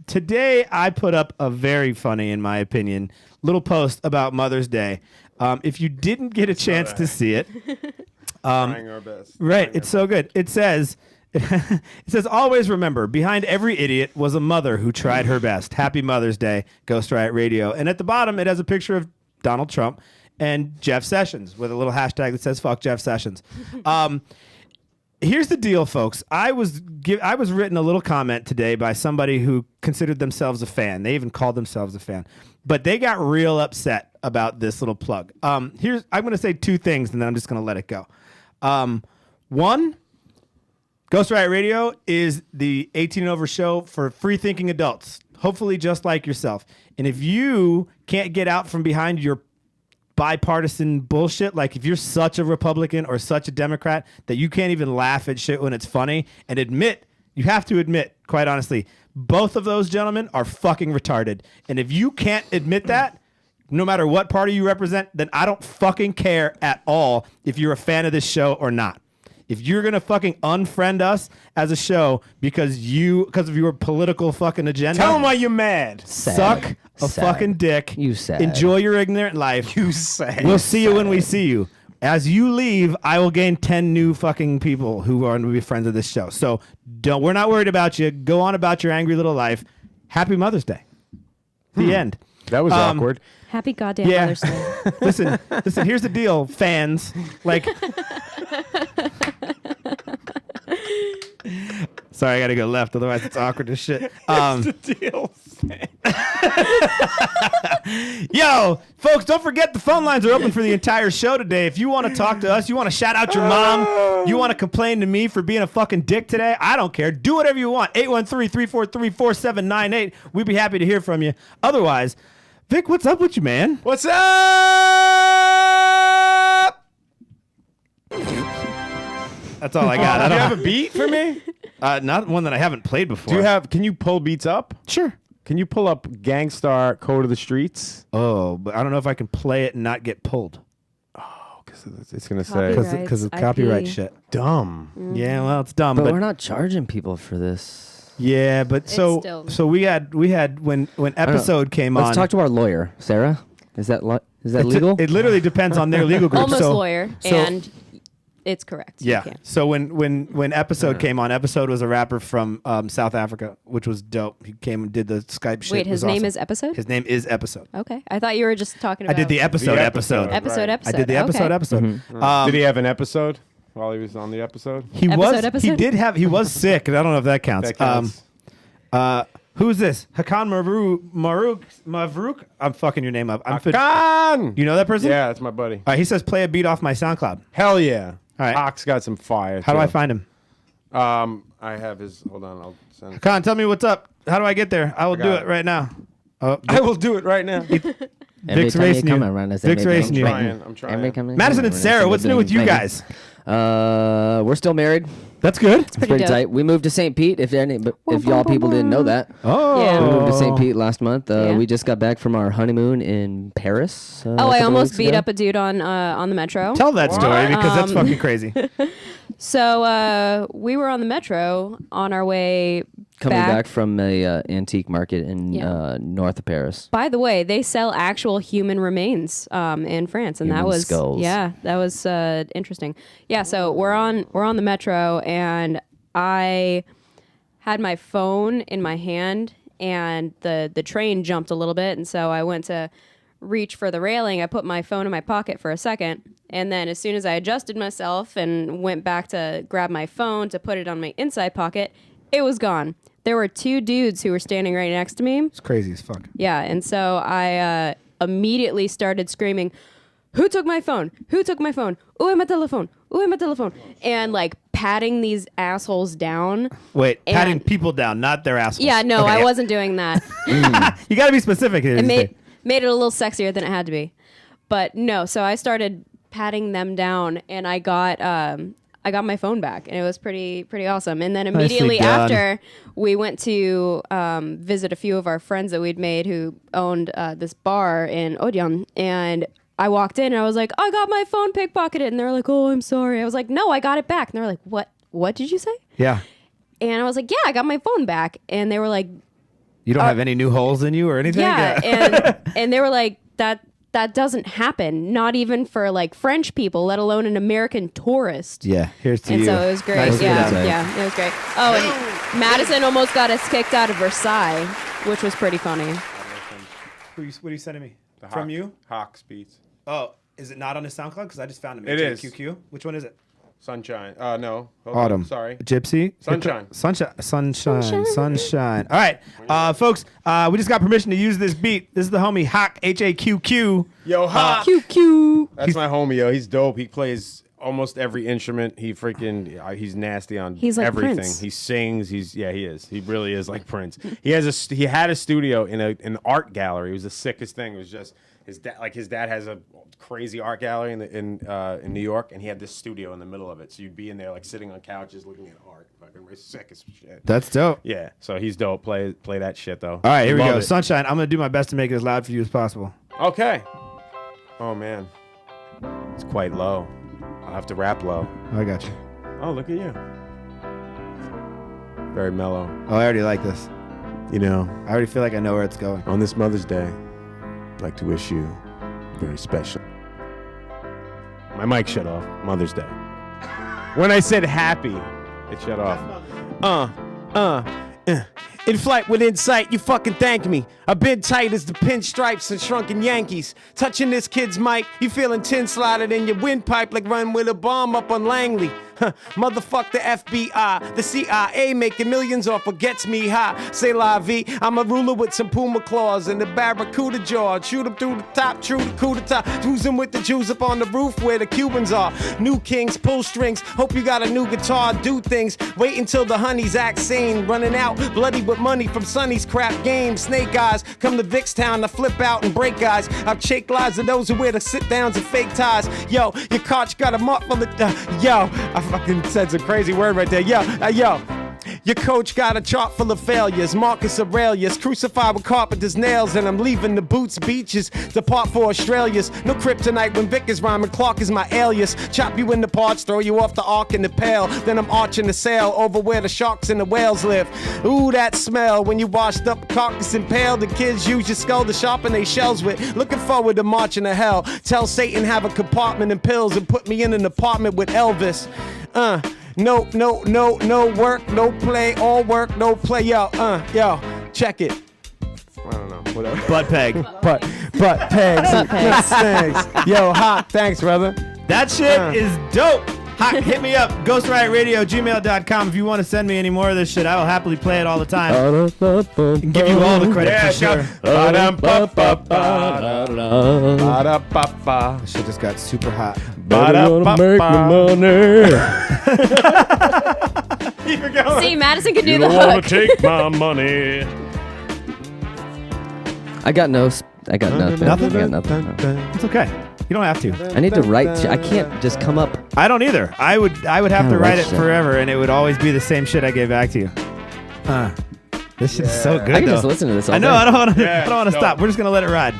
today I put up a very funny, in my opinion, little post about Mother's Day. If you didn't get a chance to see it, trying our best. Right, it's so good. It says, always remember, behind every idiot was a mother who tried her best. Happy Mother's Day, Ghost Riot Radio. And at the bottom, it has a picture of Donald Trump and Jeff Sessions with a little hashtag that says fuck Jeff Sessions. Here's the deal, folks. I was written a little comment today by somebody who considered themselves a fan. They even called themselves a fan. But they got real upset about this little plug. I'm going to say two things, and then I'm just going to let it go. One, Ghost Riot Radio is the 18 and over show for free-thinking adults, hopefully just like yourself. And if you can't get out from behind your bipartisan bullshit, like if you're such a Republican or such a Democrat that you can't even laugh at shit when it's funny and you have to admit, quite honestly, both of those gentlemen are fucking retarded. And if you can't admit that, no matter what party you represent, then I don't fucking care at all if you're a fan of this show or not. If you're going to fucking unfriend us as a show because of your political fucking agenda. Tell them why you're mad. Suck a fucking dick. You sad. Enjoy your ignorant life. You sad. We'll see you when we see you. As you leave, I will gain 10 new fucking people who are going to be friends of this show. So we're not worried about you. Go on about your angry little life. Happy Mother's Day. The end. That was awkward. Happy goddamn Mother's Day. listen, here's the deal, fans. Like, sorry, I got to go left. Otherwise, it's awkward as shit. Here's the deal, Yo, folks, don't forget the phone lines are open for the entire show today. If you want to talk to us, you want to shout out your mom, you want to complain to me for being a fucking dick today, I don't care. Do whatever you want. 813-343-4798. We'd be happy to hear from you. Otherwise, Vic, what's up with you, man? What's up? That's all I got. Do you have a beat for me? Not one that I haven't played before. Can you pull beats up? Sure. Can you pull up Gangstar Code of the Streets? Oh, but I don't know if I can play it and not get pulled. Oh, because it's going to say. Because of copyright shit. Dumb. Yeah, well, it's dumb. But we're not charging people for this. Yeah, but so we had when episode came on. Let's talk to our lawyer, Sarah. Is that legal? It literally depends on their legal group. Almost lawyer, and it's correct. Yeah. So when episode came on, episode was a rapper from South Africa, which was dope. He came and did the Skype shit. Wait, his name is Episode? His name is Episode. Okay, I thought you were just talking about. I did the episode. Right. Episode. I did the episode. Mm-hmm. Did he have an episode while he was on the episode? He was sick. I don't know if that counts. That counts. Who's this? Haqq Mavruk? I'm fucking your name up. Haqq! You know that person? Yeah, that's my buddy. He says play a beat off my SoundCloud. Hell yeah. All right. Haq's got some fire. How do I find him? I have his. Hold on, I'll send it. Haqq, tell me what's up. How do I get there? I will do it right now. I will do it right now. Vic's racing you. Vic's racing you. I'm trying. Madison and Sarah, what's new with you guys? We're still married. That's good. It's pretty tight. We moved to St. Pete. If y'all people didn't know that. Oh. Yeah. We moved to St. Pete last month. We just got back from our honeymoon in Paris. I almost beat up a dude on the metro. Tell that story because that's fucking crazy. So we were on the metro on our way coming back from a antique market in north of Paris. By the way, they sell actual human remains in France, and Human that was skulls. that was interesting. Yeah, so we're on the metro, and I had my phone in my hand, and the train jumped a little bit, and so I went to reach for the railing. I put my phone in my pocket for a second, and then as soon as I adjusted myself and went back to grab my phone to put it on my inside pocket, it was gone. There were two dudes who were standing right next to me. It's crazy as fuck. Yeah, and so I immediately started screaming, "Who took my phone? Who took my phone? Où est ma téléphone? Où est ma téléphone?" And like patting these assholes down. Wait, patting people down, not their assholes. Yeah, no, I wasn't doing that. You got to be specific here. It made it a little sexier than it had to be. But no, so I started patting them down, and I got my phone back, and it was pretty awesome. And then immediately after, we went to visit a few of our friends that we'd made who owned this bar in Odeon, and I walked in and I was like, "I got my phone pickpocketed," and they're like, "Oh, I'm sorry." I was like, "No, I got it back." And they're like, "What did you say?" Yeah. And I was like, "Yeah, I got my phone back," and they were like, "You don't have any new holes in you or anything?" Yeah, and they were like, that doesn't happen, not even for like French people, let alone an American tourist. Yeah, here's to and you. So it was great. Nice Yeah, it was great. Oh, and Madison almost got us kicked out of Versailles, which was pretty funny. What are you sending me? From you? Haqq Beats. Oh, is it not on his SoundCloud? Because I just found him. It is. QQ. Which one is it? Sunshine. No. Hold Autumn. On. Sorry. Gypsy. Sunshine. Sunshine. All right, folks. We just got permission to use this beat. This is the homie Haqq, Haqq. Yo, Haqq. QQ. That's my homie, yo. He's dope. He plays almost every instrument. He's nasty on He's like everything. Prince. He sings. He is. He really is like Prince. He had a studio in an art gallery. It was the sickest thing. It was just his dad has a crazy art gallery in New York, and he had this studio in the middle of it. So you'd be in there like sitting on couches looking at art. Fucking sick as shit. That's dope. Yeah. So he's dope. Play that shit though. All right, here we Love go. it. Sunshine. I'm gonna do my best to make it as loud for you as possible. Okay. Oh man, it's quite low. I'll have to rap low. I got you. Oh, look at you. Very mellow. Oh, I already like this. You know, I already feel like I know where it's going. on this Mother's Day, I'd like to wish you very special. My mic shut off. Mother's Day. When I said happy, it shut off. In flight with insight, you fucking thank me. I've been tight as the pinstripes and shrunken Yankees. Touching this kid's mic, you feeling tin slotted in your windpipe like run with a bomb up on Langley. Motherfuck the FBI, the CIA making millions off what gets me high. Say la vie, I'm a ruler with some puma claws and the barracuda jaw. Shoot him through the top, true the coup d'etat. Cruising with the Jews up on the roof where the Cubans are. New kings, pull strings, hope you got a new guitar, do things. Wait until the honeys act sane. Running out, bloody with money from Sonny's crap games. Snake eyes, come to Vickstown to flip out and break guys. I'll shake lives of those who wear the sit downs and fake ties. Yo, your couch got a mark full of I fucking said some crazy word right there. Yo. Your coach got a chart full of failures. Marcus Aurelius, crucified with carpenter's nails, and I'm leaving the boots beaches. Depart for Australia's. No kryptonite when Vic is rhyming. Clark is my alias. Chop you into parts, throw you off the ark in the pail. Then I'm arching the sail over where the sharks and the whales live. Ooh, that smell when you washed up carcass and pale. The kids use your skull to sharpen they shells with. Looking forward to marching to hell. Tell Satan have a compartment and pills and put me in an apartment with Elvis. No work, no play, all work, no play. Yo, check it. I don't know, whatever. Butt peg. Butt pegs. Thanks. Yo, Haqq, thanks, brother. That shit is dope. Haqq, hit me up. ghostriotradio@gmail.com if you want to send me any more of this shit. I will happily play it all the time. And give you all the credit for sure. This shit just got super hot. Make money. See, Madison can do You the don't wanna hook. take my money. I got nothing. Nothing? I got nothing. It's okay. You don't have to. I need to write. I can't just come up. I don't either. I would have Gotta to write write it shit. forever, and it would always be the same shit I gave back to you. This shit is so good. I can though. just listen to this all I know. day. I don't want to. Yeah, I don't want to dope. stop. We're just gonna let it ride.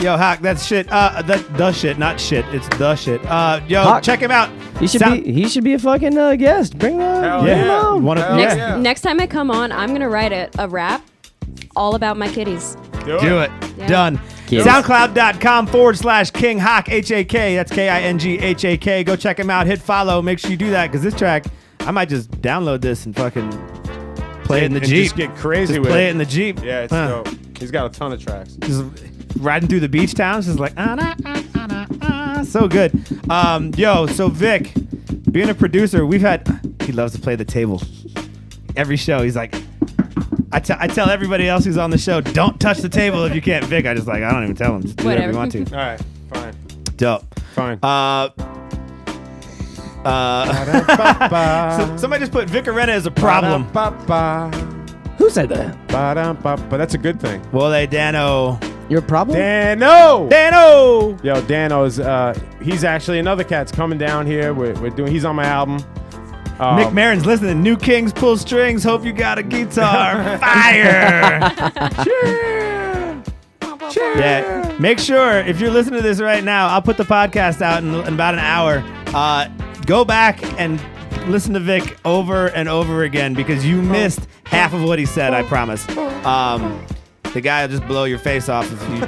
Yo, Haqq, that's shit. That's the shit, not shit. It's the shit. Yo, Haqq. check him out. He should be a fucking guest. Bring him Hell on. yeah. One of Next time I come on, I'm gonna write a rap all about my kitties. Do it. Yeah. Done. Kids. SoundCloud.com/KingHak, HAK. That's KINGHAK. Go check him out. Hit follow. Make sure you do that because this track, I might just download this and fucking play it in the And Jeep. just get crazy Just with play it. it in the Jeep. Yeah, it's dope. He's got a ton of tracks. Just riding through the beach towns, just like so good. Yo, so Vic, being a producer, he loves to play the table. Every show, he's like, I tell everybody else who's on the show, don't touch the table if you can't. Vic, I don't even tell him. Just do whatever you want to. All right, fine. Dope. Fine. So somebody just put Vic Orena as a problem. Who said that? But that's a good thing. Well, Dano. You're a problem? Dano! Yo, Dano's he's actually another cat's coming down here. He's on my album. Mick Maron's listening. New Kings pull strings. Hope you got a guitar. Fire! Yeah. Make sure if you're listening to this right now, I'll put the podcast out in about an hour. Go back and listen to Vic over and over again because you missed half of what he said. I promise. The guy will just blow your face off if you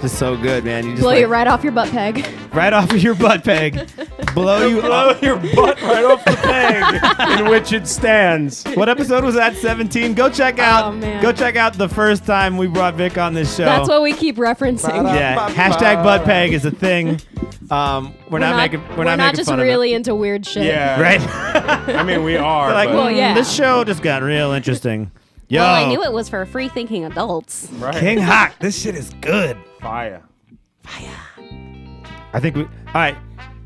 just so good, man. You just Blow you right off your butt peg. right off of your butt peg. Blow your butt right off the peg in which it stands. What episode was that? 17. Go check out. Oh, man. Go check out the first time we brought Vic on this show. That's what we keep referencing. Yeah. Hashtag butt peg is a thing. We're not making just fun really into weird shit. Yeah. Right. I mean, we are. They're like, but- Well, yeah. This show just got real interesting. Yo, Well, I knew it was for free-thinking adults. Right. KingHak, this shit is good. Fire. I think all right.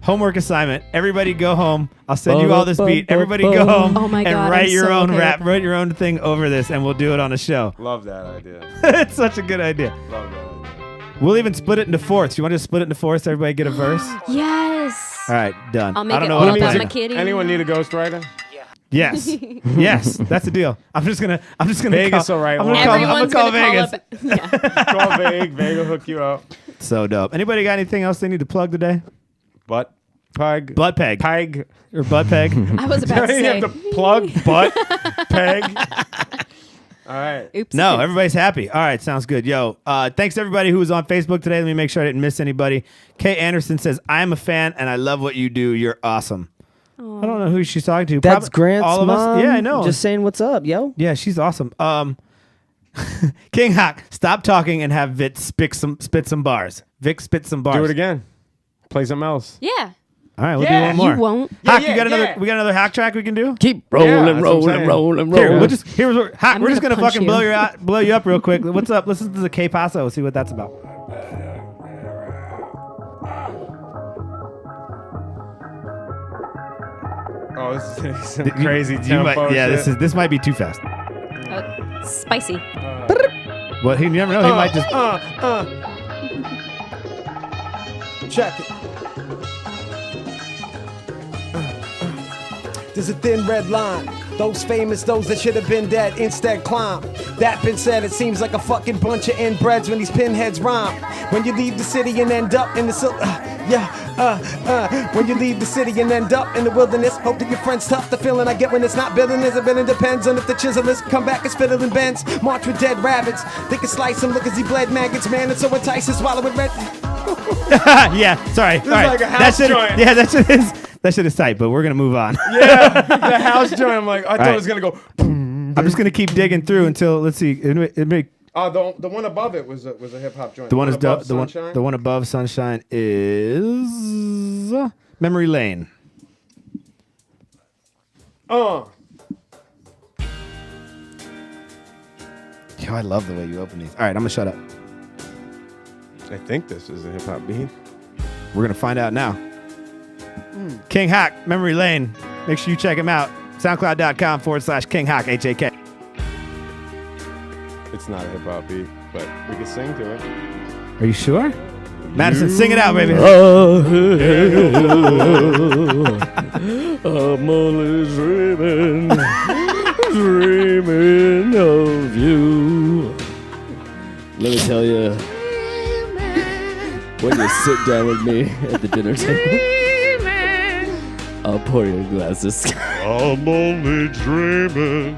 Homework assignment. Everybody go home. I'll send you all this beat. Everybody go home Oh my and God, write I'm your so own okay rap. with that. Write your own thing over this, and we'll do it on a show. Love that idea. It's such a good idea. Love that idea. We'll even split it into fourths. You want to just split it into fourths? Everybody get a verse. Yes. All right, done. I'll make I don't it know all what I'm about playing. my kitty. Anyone need a ghostwriter? Yes, yes, that's the deal. I'm just gonna. Vegas call, will write I'm one. gonna call, I'm Everyone's gonna call gonna Vegas. call up. Yeah. Call Vague. Vague will hook you up. So dope. Anybody got anything else they need to plug today? Butt peg. Butt peg. Peg. Or butt peg. I was about to You say. have to plug butt peg. All right. Oops. No, everybody's happy. All right, sounds good. Yo, thanks to everybody who was on Facebook today. Let me make sure I didn't miss anybody. Kay Anderson says, I'm a fan and I love what you do. You're awesome. Aww. I don't know who she's talking to. That's Grant's all of mom. us. Yeah, I know. Just saying what's up, yo. Yeah, she's awesome. KingHak, stop talking and have Vic spit some bars. Vic spit some bars. Do it again. Play something else. Yeah. All right, we'll do one more. You won't. Haqq, we got another Haqq track we can do? Keep rolling. Here, we're just Haqq, we're just gonna punch fucking you. blow you up real quick. What's up? Listen to the K Paso. See what that's about. Oh, this is some crazy tempo shit. This might be too fast. Spicy. Well, you never know. He might just. Check it. There's a thin red line. Those famous, those that should have been dead, instead climb. That been said, it seems like a fucking bunch of inbreds when these pinheads rhyme. When you leave the city and end up in the when you leave the city and end up in the wilderness, hope that your friend's tough. The feeling I get when it's not building is a bit. It depends on if the chiselists come back as fiddling bends. March with dead rabbits. They can slice him, look as he bled maggots. Man, it's so enticing, swallow it red. Yeah, sorry. This is like a house joint. Yeah, that shit is tight, but we're gonna move on. Yeah, the house joint. I'm like, I thought it was gonna go. I'm just gonna keep digging through until let's see. The one above it was a hip hop joint. The one is above the one above Sunshine is Memory Lane. Yo, I love the way you open these. All right, I'm gonna shut up. I think this is a hip hop beat. We're gonna find out now. KingHak, Memory Lane. Make sure you check him out. SoundCloud.com/KingHak, H-A-K. It's not a hip hop beat, but we can sing to it. Are you sure? Madison, sing it out, baby. I'm only dreaming of you. Let me tell you, when you sit down with me at the dinner table, I'll pour you a glass of Skype. I'm only dreaming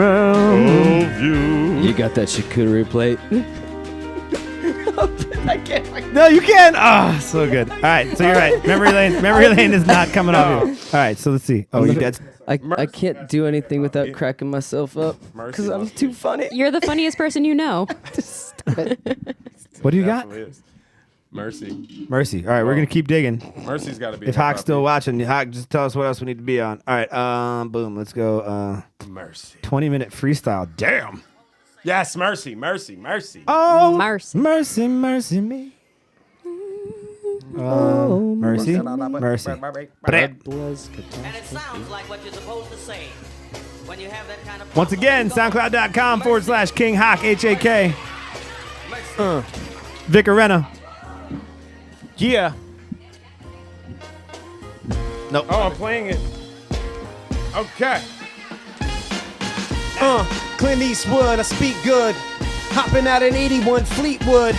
of you. You got that charcuterie plate? I can't. No, you can. Oh, so good. All right, so you're right. Memory Lane is not coming off here. All right, so let's see. Oh, you dead? I can't do anything without cracking myself up because I'm too funny. You're the funniest person you know. What do you got? Mercy. All right, we're gonna keep digging. Mercy's got to be. If Haq's still watching, Haqq, just tell us what else we need to be on. All right, boom. Let's go. Mercy. 20-minute freestyle. Damn. Yes, mercy. Oh, mercy me. Mercy. And it sounds like what you're supposed to say. When you have that kind of Once again, SoundCloud.com/KingHak, H-A-K. Vic Orena. Yeah. Nope. Oh, I'm playing it. Okay. Clint Eastwood, I speak good. Hopping out in 81 Fleetwood.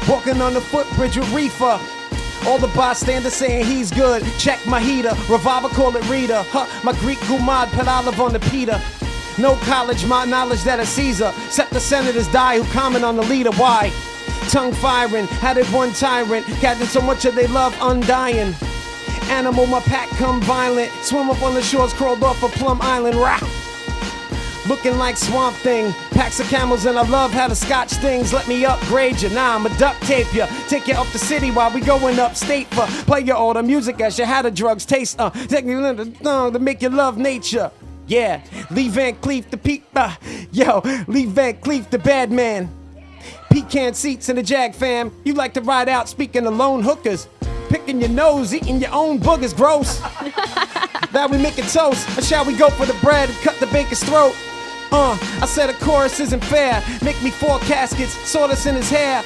Walking on the footbridge with Reefer. All the bystanders saying he's good. Check my heater. Revolver, call it Rita. My Greek gumad put olive on the pita. No college, my knowledge that is Caesar. Except the senators die who comment on the leader. Why? Tongue firing, had it one tyrant. Gathered so much of they love undying. Animal, my pack come violent. Swim up on the shores, crawled off of Plum Island. Rah! Looking like Swamp Thing. Packs of camels and I love how the scotch stings. Let me upgrade you, nah, I'ma duct tape you. Take you up the city while we going upstate for. Play your older music as you had the drugs taste. Take you to make you love nature. Yeah, Lee Van Cleef the Lee Van Cleef the bad man. Pecan seats in the Jag fam. You like to ride out speaking of lone hookers. Picking your nose, eating your own boogers, gross. Now we make a toast, or shall we go for the bread and cut the baker's throat? I said a chorus isn't fair. Make me 4 caskets, sawdust in his hair.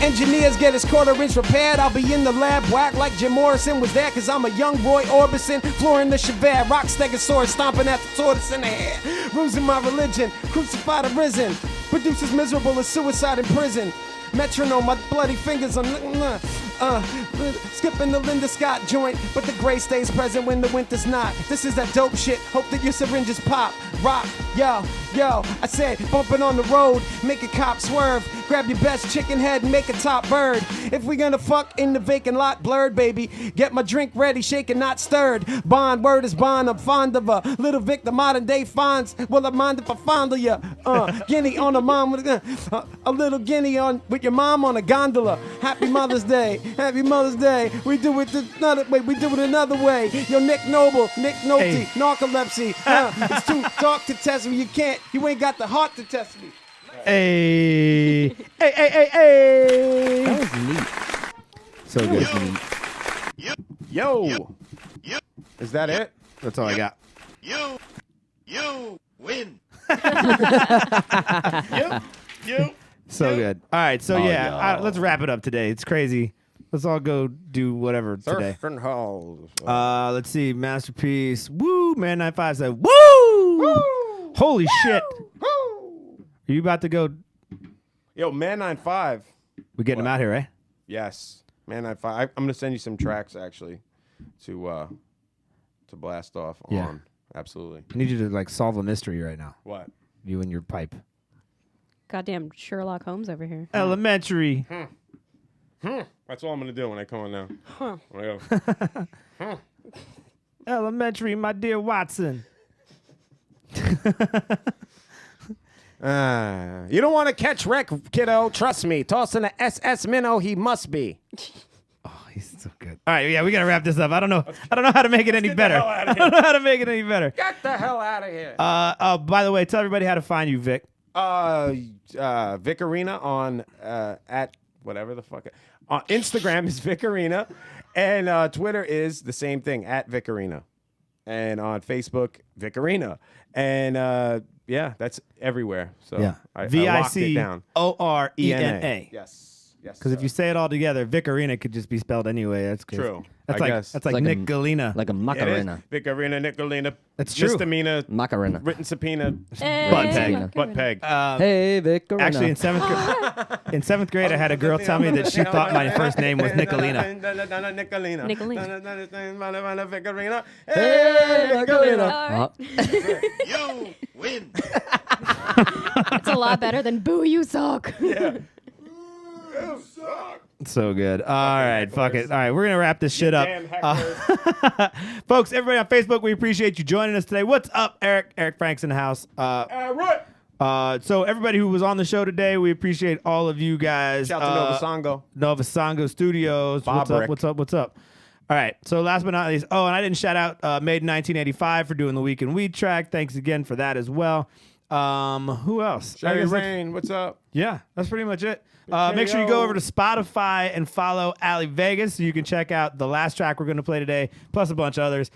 Engineers get his quarter-inch repaired. I'll be in the lab, whack like Jim Morrison was there. Cause I'm a young Roy Orbison, flooring the Chevette. Rock stegosaurus, stomping at the tortoise in the hair. Losing my religion, crucified or risen. Producers miserable as suicide in prison. Metronome, my bloody fingers on skipping the Linda Scott joint, but the gray stays present when the winter's not. This is that dope shit, hope that your syringes pop. Rock, yo, Yo, I said, bumping on the road, make a cop swerve. Grab your best chicken head and make a top bird. If we gonna fuck in the vacant lot, blurred, baby. Get my drink ready, shaken, not stirred. Bond, word is bond, I'm fond of a little Vic, the modern day Fonz. Well, I mind if I fondle ya. Guinea on a mom with a little guinea on with your mom on a gondola. Happy Mother's Day, Happy Mother's Day. We do it another way, we do it another way. Yo, Nick Noble, Nick Nolte, narcolepsy. It's too dark to test me, you ain't got the heart to test me. Hey. Hey. That was neat. So good. Yo. Is that it? That's all I got. You win. You. So good. All right, so let's wrap it up today. It's crazy. Let's all go do whatever today. Surfing halls. Let's see. Masterpiece. Woo. Man 95 said, woo. Holy shit. Are you about to go? Yo, Man 95. We're getting him out here, right? Yes. Man 95. I'm going to send you some tracks, actually, to blast off Yeah. on. Absolutely. I need you to solve a mystery right now. What? You and your pipe. Goddamn Sherlock Holmes over here. Elementary. That's all I'm going to do when I come on now. Huh. When I go, Elementary, my dear Watson. You don't want to catch wreck, kiddo. Trust me. Tossing a SS minnow, he must be. He's so good. All right, yeah, we gotta wrap this up. I don't know how to make it any better. I don't know how to make it any better. Get the hell out of here. By the way, tell everybody how to find you, Vic. Vic Orena on at whatever the fuck. On Instagram is Vic Orena, and Twitter is the same thing at Vic Orena, and on Facebook Vic Orena, and yeah, that's everywhere. So Yeah, I locked it down. VICORENA. Yes. Yes. Because if you say it all together, Vic Orena could just be spelled anyway. That's crazy. True. That's I like guess. that's like Nick Galena. Like a Macarena. Vic Orena, Nick Galena. That's true. Misdemeanor. Macarena. Written subpoena. Butt peg. Butt peg. Hey, Vic Orena. Actually, in seventh grade, I had a girl tell me that she thought my first name was Nicolina. Nicolina. Nicolina. Vic Orena. Hey, Nicolina. You win. It's a lot better than boo, you suck. Yeah. So good. All right, fuck it. All right, we're gonna wrap this shit up. Folks, everybody on Facebook, we appreciate you joining us today. What's up, Eric? Eric Frank's in the house. So everybody who was on the show today, we appreciate all of you guys. Shout out to Nova Songo Studios. Bob What's up? All right, so last but not least, and I didn't shout out Made in 1985 for doing the Week in Weed track. Thanks again for that as well. Who else? Sherry Rain, what's up? Yeah, that's pretty much it. Make sure you go over to Spotify and follow Ali Vegas so you can check out the last track we're going to play today, plus a bunch of others.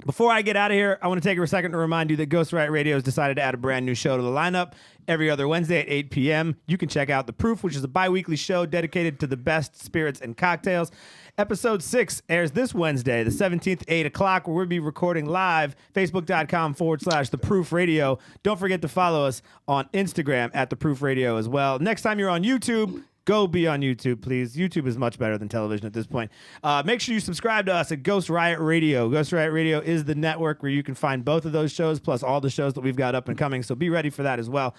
Before I get out of here, I want to take a second to remind you that Ghost Riot Radio has decided to add a brand new show to the lineup every other Wednesday at 8 p.m. You can check out The Proof, which is a bi-weekly show dedicated to the best spirits and cocktails. Episode 6 airs this Wednesday, the 17th, 8 o'clock, where we'll be recording live, facebook.com/The Proof Radio. Don't forget to follow us on Instagram at The Proof Radio as well. Next time you're on YouTube, go be on YouTube, please. YouTube is much better than television at this point. Make sure you subscribe to us at Ghost Riot Radio. Ghost Riot Radio is the network where you can find both of those shows, plus all the shows that we've got up and coming, so be ready for that as well.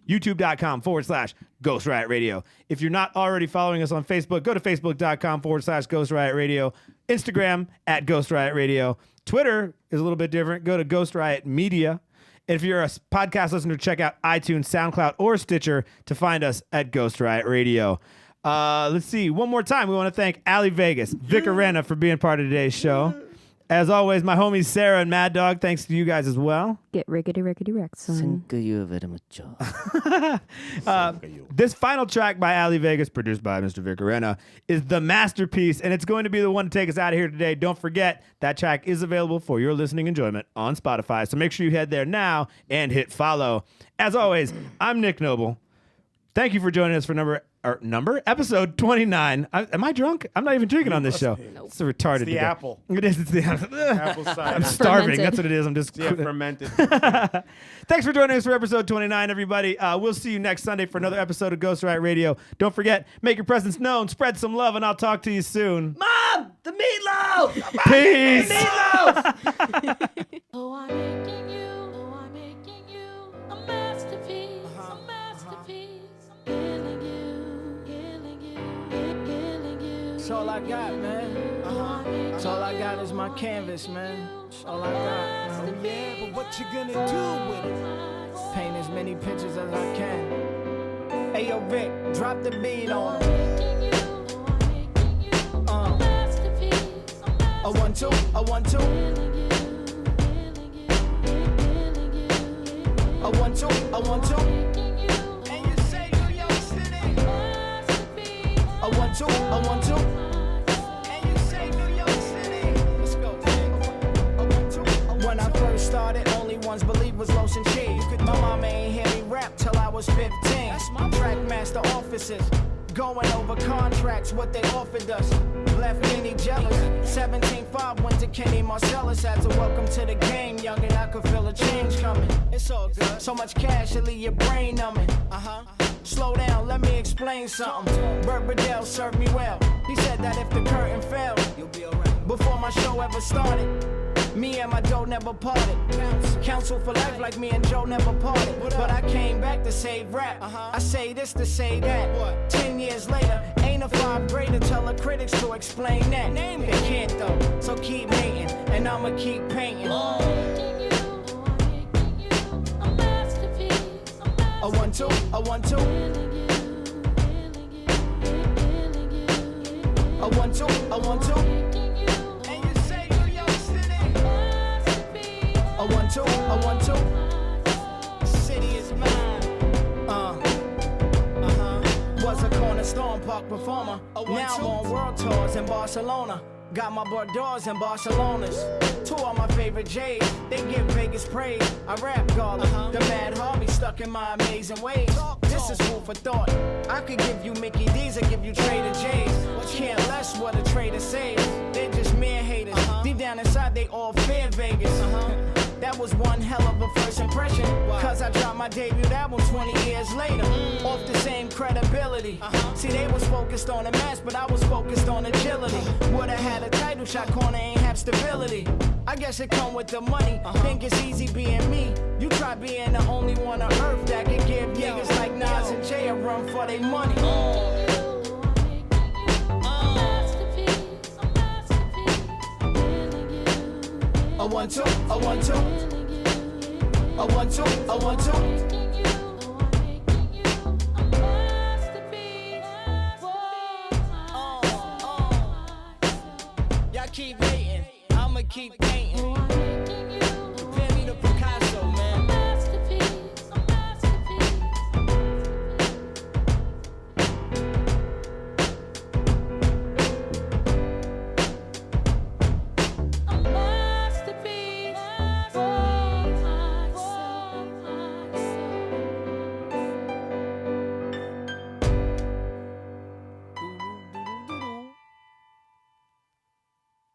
YouTube.com/Ghost Riot Radio. If you're not already following us on Facebook, go to Facebook.com/Ghost Riot Radio. Instagram at Ghost Riot Radio. Twitter is a little bit different. Go to Ghost Riot Media. If you're a podcast listener, check out iTunes, SoundCloud, or Stitcher to find us at Ghost Riot Radio. Let's see. One more time, we want to thank Ali Vegas, Vic Orena for being part of today's show. As always, my homies Sarah and Mad Dog, thanks to you guys as well. Get rickety wrecked, son. This final track by Ali Vegas, produced by Mr. Vic Orena, is the masterpiece, and it's going to be the one to take us out of here today. Don't forget, that track is available for your listening enjoyment on Spotify, so make sure you head there now and hit follow. As always, I'm Nick Noble. Thank you for joining us for episode 29. Am I drunk? I'm not even drinking on this show. Nope. It's a retarded. It's the apple. It is. It's the apple. Apple cider. I'm starving. Fermented. That's what it is. I'm just fermented. Thanks for joining us for episode 29, everybody. We'll see you next Sunday for another episode of Ghost Riot Radio. Don't forget, make your presence known, spread some love, and I'll talk to you soon. Mom, the meatloaf. Peace. The meatloaf. Oh, I'm making you. Oh, I'm making got, man. That's all I got is my canvas, man. That's all I got. Oh yeah, but what you gonna do with it? Paint as many pictures as I can. Hey yo, Vic, drop the beat on him. A 1 2, a 1 2. A 1 2, a 1 2. And you say New York City. A 1 2, a 1 2. And you say New York City. Let's go. A 1 2. When I first started, only ones believed was Los and Cheese. My mama ain't hear me rap till I was 15. That's my track master offices. Going over contracts, what they offered us. Left Kenny jealous. 17-5 went to Kenny Marcellus. Had to welcome to the game, young, and I could feel a change coming. It's all good. So much cash, it'll leave your brain numbing. Slow down, let me explain something. Burt Riddell served me well. He said that if the curtain fell, you'll be alright. Before my show ever started, me and my dough never parted. Counsel for life like me and Joe never parted. But I came back to save rap. I say this to say that. 10 years later, ain't a 5th grader tell the critics to explain that. They can't though, so keep hating, and I'ma keep painting. A 1 2, a 1 2. A 1 2, a 1 2. A 1 2, a 1 2. City is mine. Was a cornerstone park performer. Now I'm on world tours in Barcelona. Got my Bordeaux and Barcelonas. 2 of my favorite J's. They give Vegas praise. I rap Garland. The Mad Harvey stuck in my amazing ways. This is food for thought. I could give you Mickey D's or give you Trader J's. Can't less what a trader says. They're just mere haters. Deep down inside they all fear Vegas. That was one hell of a first impression. Cause I dropped my debut album 20 years later. Off the same credibility. See, they was focused on the mass, but I was focused on agility. Would've had a title shot, corner ain't have stability. I guess it come with the money. Think it's easy being me. You try being the only one on earth that can give niggas like Nas and Jay a run for their money. A 1 2, a 1 2. A 1 2, a 1 2. Y'all keep hating, I'ma keep painting.